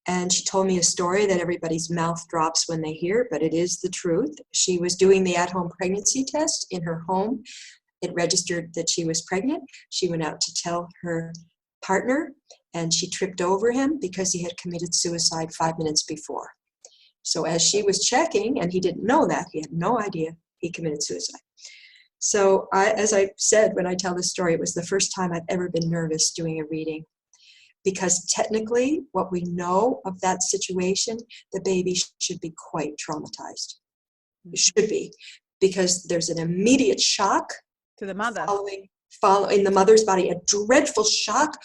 and she told me a story that everybody's mouth drops when they hear, but it is the truth. She was doing the at-home pregnancy test in her home. It registered that she was pregnant. She went out to tell her partner, and she tripped over him because he had committed suicide 5 minutes before. So as she was checking, and he didn't know that, he had no idea he committed suicide. So as I said, when I tell this story, it was the first time I've ever been nervous doing a reading, because technically what we know of that situation, the baby should be quite traumatized. It should be, because there's an immediate shock to the mother. Following the mother's body, a dreadful shock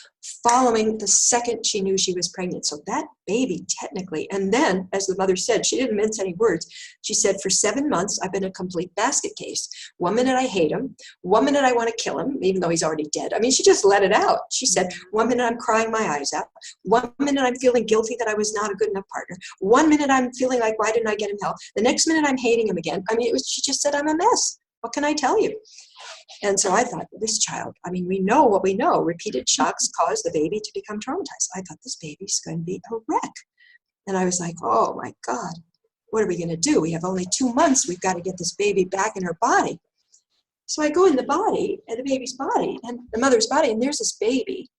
following the second she knew she was pregnant. So that baby technically, and then, as the mother said, she didn't mince any words. She said, for 7 months, I've been a complete basket case. 1 minute I hate him. 1 minute I want to kill him, even though he's already dead. I mean, she just let it out. She said, 1 minute I'm crying my eyes out. 1 minute I'm feeling guilty that I was not a good enough partner. 1 minute I'm feeling like, why didn't I get him help? The next minute I'm hating him again. I mean, she just said, I'm a mess. What can I tell you? And so I thought, this child, I mean, we know what we know. Repeated shocks cause the baby to become traumatized. I thought, this baby's going to be a wreck. And I was like, oh my God, what are we going to do? We have only 2 months. We've got to get this baby back in her body. So I go in the body, and the baby's body, and the mother's body, and there's this baby.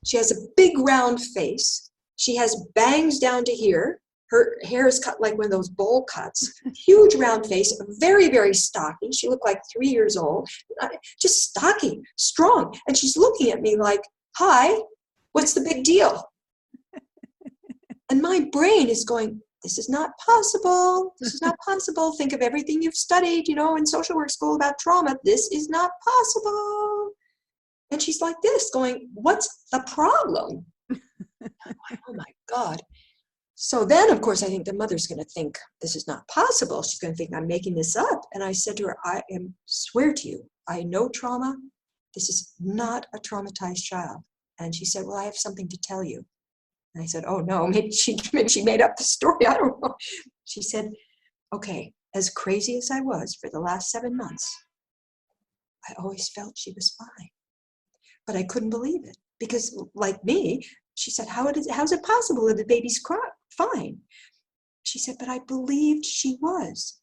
She has a big round face. She has bangs down to here. Her hair is cut like one of those bowl cuts. Huge round face, very, very stocky. She looked like 3 years old. Just stocky, strong. And she's looking at me like, hi, what's the big deal? And my brain is going, this is not possible. This is not possible. Think of everything you've studied, in social work school about trauma. This is not possible. And she's like this, going, what's the problem? I'm like, oh my God. So then, of course, I think the mother's going to think this is not possible. She's going to think I'm making this up. And I said to her, swear to you, I know trauma. This is not a traumatized child. And she said, well, I have something to tell you. And I said, oh no, maybe she made up the story. I don't know. She said, okay, as crazy as I was for the last 7 months, I always felt she was fine. But I couldn't believe it because, like me, she said, how is it possible that the baby's fine? She said, but I believed she was.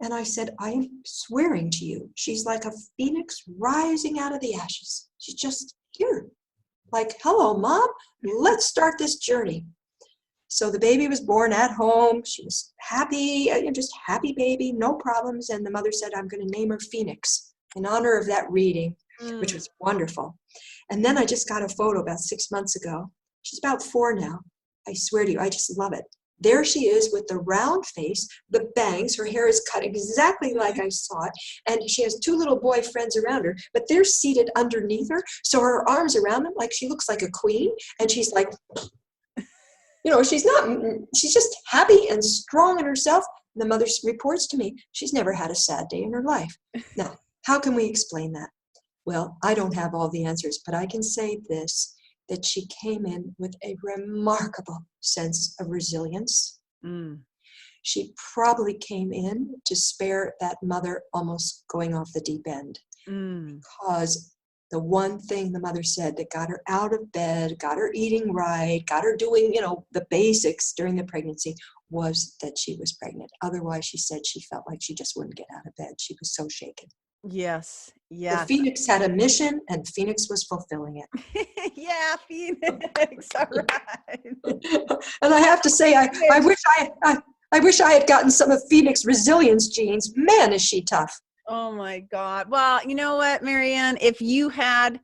And I said, I am swearing to you, she's like a phoenix rising out of the ashes. She's just here. Like, hello, Mom, let's start this journey. So the baby was born at home. She was happy, just happy baby, no problems. And the mother said, I'm going to name her Phoenix in honor of that reading, which was wonderful. And then I just got a photo about 6 months ago. She's about 4 now. I swear to you, I just love it. There she is with the round face, the bangs. Her hair is cut exactly like I saw it. And she has 2 little boyfriends around her, but they're seated underneath her. So her arms around them, like she looks like a queen. And she's like, she's just happy and strong in herself. And the mother reports to me, she's never had a sad day in her life. Now, how can we explain that? Well, I don't have all the answers, but I can say this, that she came in with a remarkable sense of resilience. She probably came in to spare that mother almost going off the deep end. Because the one thing the mother said that got her out of bed, got her eating right, got her doing, the basics during the pregnancy was that she was pregnant. Otherwise, she said she felt like she just wouldn't get out of bed. She was so shaken. Yes. The Phoenix had a mission, and Phoenix was fulfilling it. Yeah, Phoenix. All right. And I have to say, I wish I had gotten some of Phoenix resilience genes. Man, is she tough. Oh my God. Well, you know what, Maryanne, if you had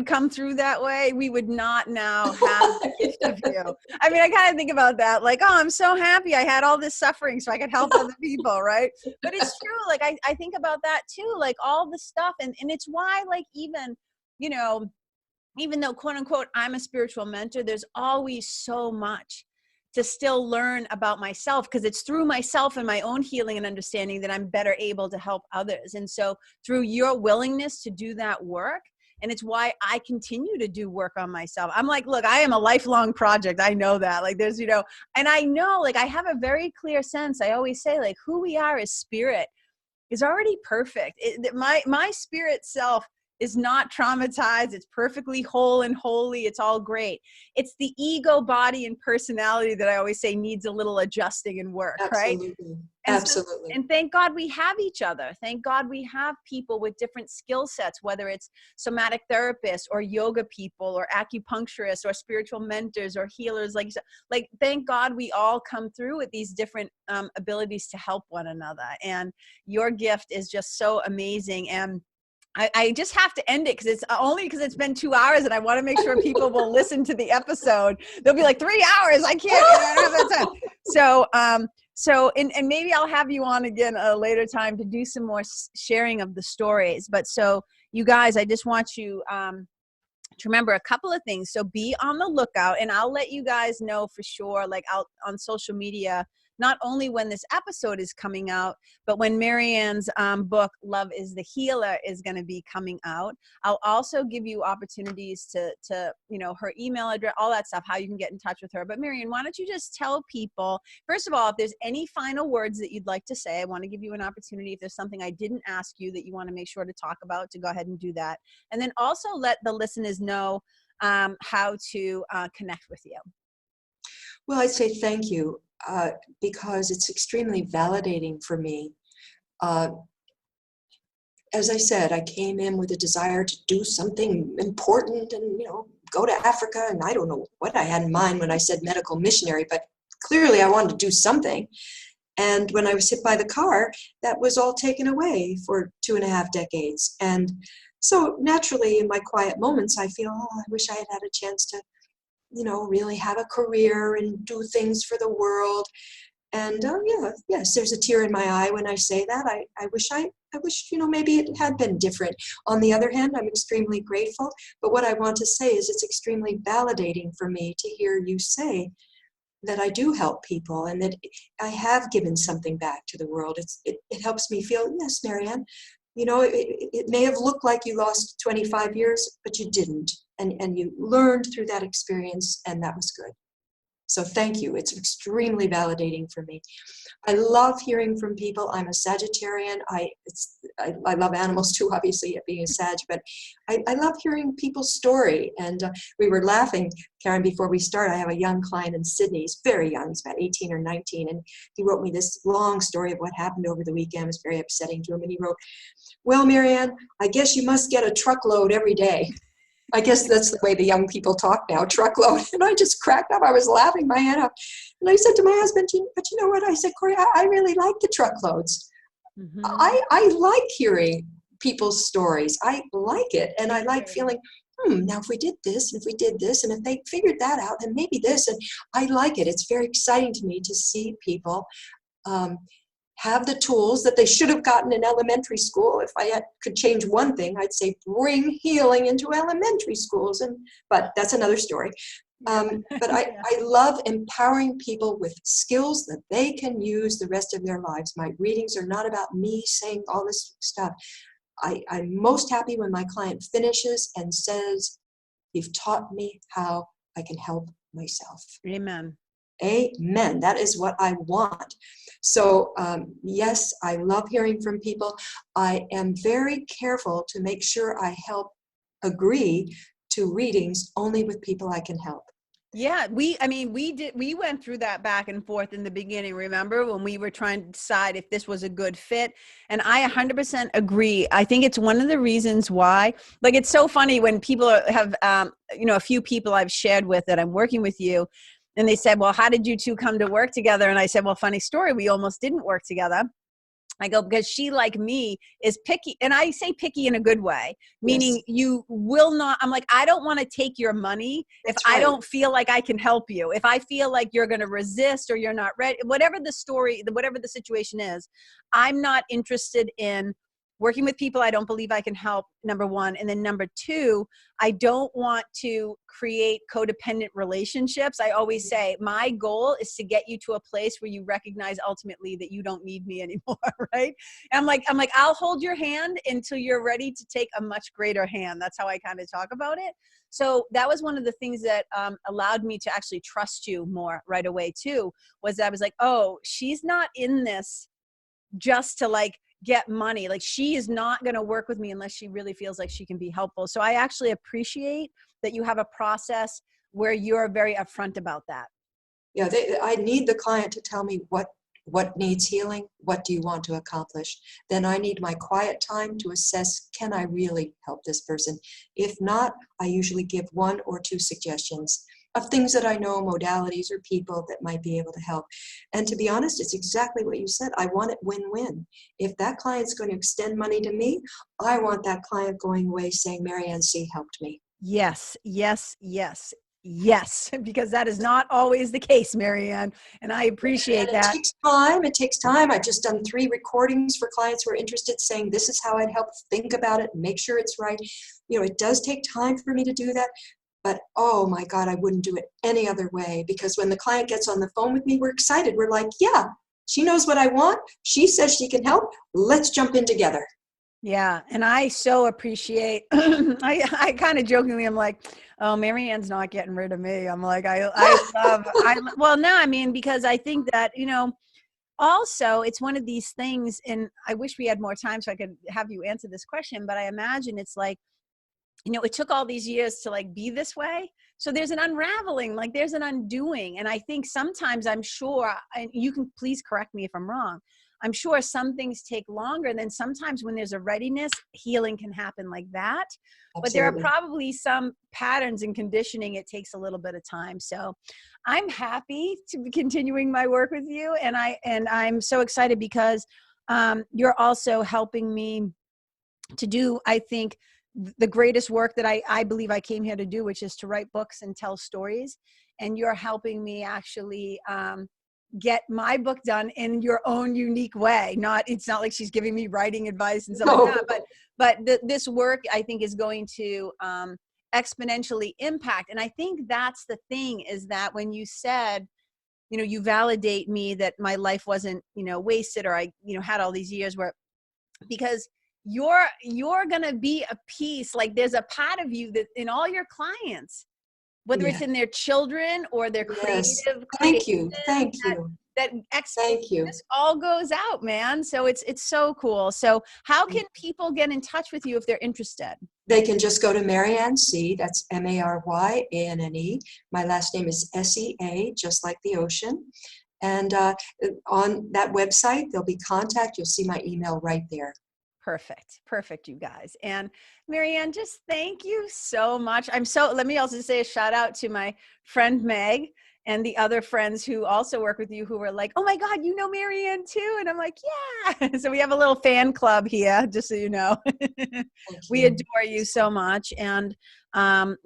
come through that way, we would not now have the gift of you. I mean, I kind of think about that, like, oh, I'm so happy I had all this suffering so I could help other people, right? But it's true. Like, I think about that too, like all the stuff. And it's why, like, even though, quote unquote, I'm a spiritual mentor, there's always so much to still learn about myself, because it's through myself and my own healing and understanding that I'm better able to help others. And so through your willingness to do that work, and it's why I continue to do work on myself. I'm like, look, I am a lifelong project. I know that. Like there's, and I know, like, I have a very clear sense. I always say, like, who we are as spirit is already perfect. My spirit self is not traumatized. It's perfectly whole and holy. It's all great. It's the ego, body, and personality that I always say needs a little adjusting and work, Absolutely. right? Absolutely. And thank God we have each other. Thank God we have people with different skill sets, whether it's somatic therapists or yoga people or acupuncturists or spiritual mentors or healers. Like thank God we all come through with these different abilities to help one another. And your gift is just so amazing. And I just have to end it because it's been 2 hours and I want to make sure people will listen to the episode. They'll be like 3 hours. I don't have that time. So maybe I'll have you on again a later time to do some more sharing of the stories. But so you guys, I just want you to remember a couple of things. So be on the lookout, and I'll let you guys know for sure, like out on social media, not only when this episode is coming out, but when Maryanne's book, Love is the Healer, is going to be coming out. I'll also give you opportunities to her email address, all that stuff, how you can get in touch with her. But Maryanne, why don't you just tell people, first of all, if there's any final words that you'd like to say. I want to give you an opportunity. If there's something I didn't ask you that you want to make sure to talk about, to go ahead and do that. And then also let the listeners know how to connect with you. Well, I'd say thank you because it's extremely validating for me. as I said, I came in with a desire to do something important and, go to Africa. And I don't know what I had in mind when I said medical missionary, but clearly I wanted to do something. And when I was hit by the car, that was all taken away for 2.5 decades. And so naturally, in my quiet moments, I feel, oh, I wish I had had a chance to, really have a career and do things for the world. And yes, there's a tear in my eye when I say that. I wish, maybe it had been different. On the other hand, I'm extremely grateful. But what I want to say is it's extremely validating for me to hear you say that I do help people and that I have given something back to the world. It helps me feel, yes, Maryanne, it may have looked like you lost 25 years, but you didn't. And you learned through that experience, and that was good. So thank you. It's extremely validating for me. I love hearing from people. I'm a Sagittarian. I love animals too, obviously, being a Sag, but I love hearing people's story. And we were laughing, Karen, before we start. I have a young client in Sydney. He's very young. He's about 18 or 19. And he wrote me this long story of what happened over the weekend. It was very upsetting to him. And he wrote, well, Maryanne, I guess you must get a truckload every day. I guess that's the way the young people talk now, truckload. And I just cracked up. I was laughing my head off. And I said to my husband, but you know what? I said, Corey, I really like the truckloads. Mm-hmm. I like hearing people's stories. I like it. And I like feeling, now if we did this, and if we did this, and if they figured that out, then maybe this. And I like it. It's very exciting to me to see people have the tools that they should have gotten in elementary school. If I could change one thing, I'd say bring healing into elementary schools. But that's another story. But I love empowering people with skills that they can use the rest of their lives. My readings are not about me saying all this stuff. I'm most happy when my client finishes and says, you've taught me how I can help myself. Amen. Amen. That is what I want. So, yes, I love hearing from people. I am very careful to make sure I agree to readings only with people I can help. Yeah, we went through that back and forth in the beginning. Remember when we were trying to decide if this was a good fit? And I 100% agree. I think it's one of the reasons why, like, it's so funny when people have, a few people I've shared with that I'm working with you, and they said, well, how did you two come to work together? And I said, well, funny story. We almost didn't work together. I go, because she, like me, is picky. And I say picky in a good way, meaning yes. You will not, I'm like, I don't want to take your money if I don't feel like I can help you. If I feel like you're going to resist or you're not ready, whatever the story, whatever the situation is, I'm not interested in working with people I don't believe I can help, number one. And then number two, I don't want to create codependent relationships. I always say my goal is to get you to a place where you recognize ultimately that you don't need me anymore, right? And I'm like, I'll hold your hand until you're ready to take a much greater hand. That's how I kind of talk about it. So that was one of the things that allowed me to actually trust you more right away too, was I was like, oh, she's not in this just to like get money. Like, she is not going to work with me unless she really feels like she can be helpful. So I actually appreciate that you have a process where you're very upfront about that. Yeah, I need the client to tell me what needs healing. What do you want to accomplish? Then I need my quiet time to assess, can I really help this person? If not, I usually give 1 or 2 suggestions of things that I know, modalities or people that might be able to help. And to be honest, it's exactly what you said. I want it win-win. If that client's going to extend money to me, I want that client going away saying, Maryanne Sea helped me. Yes, yes, yes, yes, because that is not always the case, Maryanne, and I appreciate that. It takes time. I've just done 3 recordings for clients who are interested, saying this is how I'd help, think about it, make sure it's right. It does take time for me to do that. But, oh my God, I wouldn't do it any other way, because when the client gets on the phone with me, we're excited. We're like, yeah, she knows what I want. She says she can help. Let's jump in together. Yeah. And I so appreciate, I kind of jokingly, I'm like, oh, Maryanne's not getting rid of me. I'm like, well, no, I mean, because I think that, also it's one of these things, and I wish we had more time so I could have you answer this question, but I imagine it's like, it took all these years to like be this way. So there's an unraveling, like there's an undoing. And I think sometimes, I'm sure, and you can please correct me if I'm wrong, I'm sure some things take longer. And then sometimes when there's a readiness, healing can happen like that. Absolutely. But there are probably some patterns and conditioning. It takes a little bit of time. So I'm happy to be continuing my work with you. And I'm so excited because you're also helping me to do, I think, the greatest work that I believe I came here to do, which is to write books and tell stories. And you're helping me actually get my book done in your own unique way. It's not like she's giving me writing advice and stuff like that, but this work I think is going to exponentially impact. And I think that's the thing, is that when you said, you validate me that my life wasn't, wasted, or I, had all these years where, because you're going to be a piece, like there's a part of you that in all your clients, whether it's in their children or their creative. Thank you. Thank you. This all goes out, man. So it's so cool. So how can people get in touch with you if they're interested? They can just go to Maryanne Sea. That's Maryanne. My last name is Sea, just like the ocean. And on that website, there'll be contact. You'll see my email right there. Perfect, you guys. And Maryanne, just thank you so much. Let me also say a shout out to my friend Meg and the other friends who also work with you, who were like, oh my God, Maryanne too. And I'm like, yeah. So we have a little fan club here, just so you know. We adore you so much. And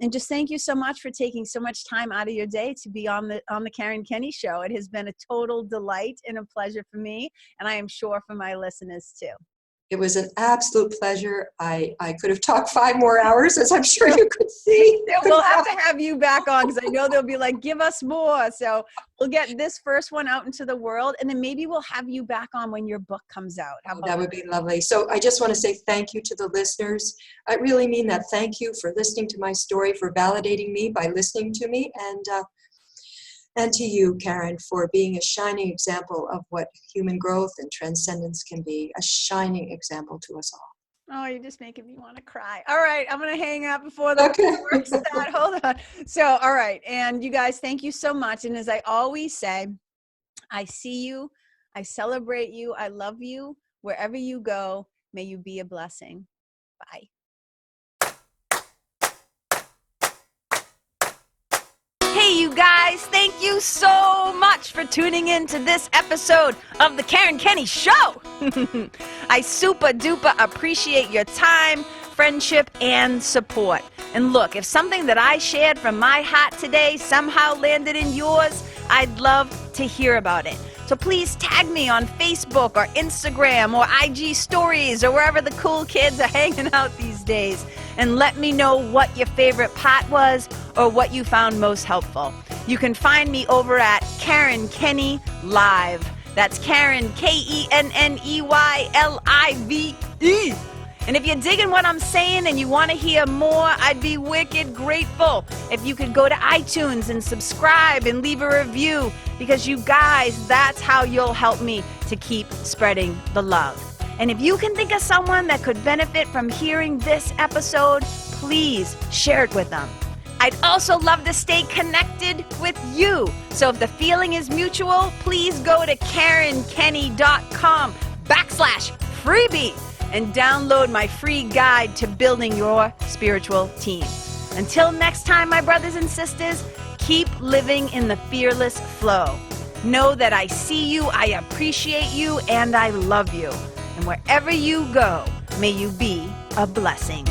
just thank you so much for taking so much time out of your day to be on the Karen Kenney Show. It has been a total delight and a pleasure for me. And I am sure for my listeners too. It was an absolute pleasure. I could have talked 5 more hours, as I'm sure you could see. We'll have to have you back on, because I know they'll be like, give us more. So we'll get this first one out into the world, and then maybe we'll have you back on when your book comes out. That would be lovely. So I just want to say thank you to the listeners. I really mean that. Thank you for listening to my story, for validating me by listening to me, and to you, Karen, for being a shining example of what human growth and transcendence can be, a shining example to us all. Oh, you're just making me want to cry. All right, I'm going to hang up before the work starts. Hold on. So, all right. And you guys, thank you so much. And as I always say, I see you, I celebrate you, I love you. Wherever you go, may you be a blessing. Bye. Hey, you guys, thank you so much for tuning in to this episode of the Karen Kenney Show. I super duper appreciate your time, friendship, and support. And look, if something that I shared from my heart today somehow landed in yours, I'd love to hear about it. So please tag me on Facebook or Instagram or IG stories or wherever the cool kids are hanging out these days, and let me know what your favorite part was or what you found most helpful. You can find me over at Karen Kenney Live. That's Karen, KenneYlive. And if you're digging what I'm saying and you want to hear more, I'd be wicked grateful if you could go to iTunes and subscribe and leave a review, because you guys, that's how you'll help me to keep spreading the love. And if you can think of someone that could benefit from hearing this episode, please share it with them. I'd also love to stay connected with you. So if the feeling is mutual, please go to KarenKenney.com/freebie and download my free guide to building your spiritual team. Until next time, my brothers and sisters, keep living in the fearless flow. Know that I see you, I appreciate you, and I love you. And wherever you go, may you be a blessing.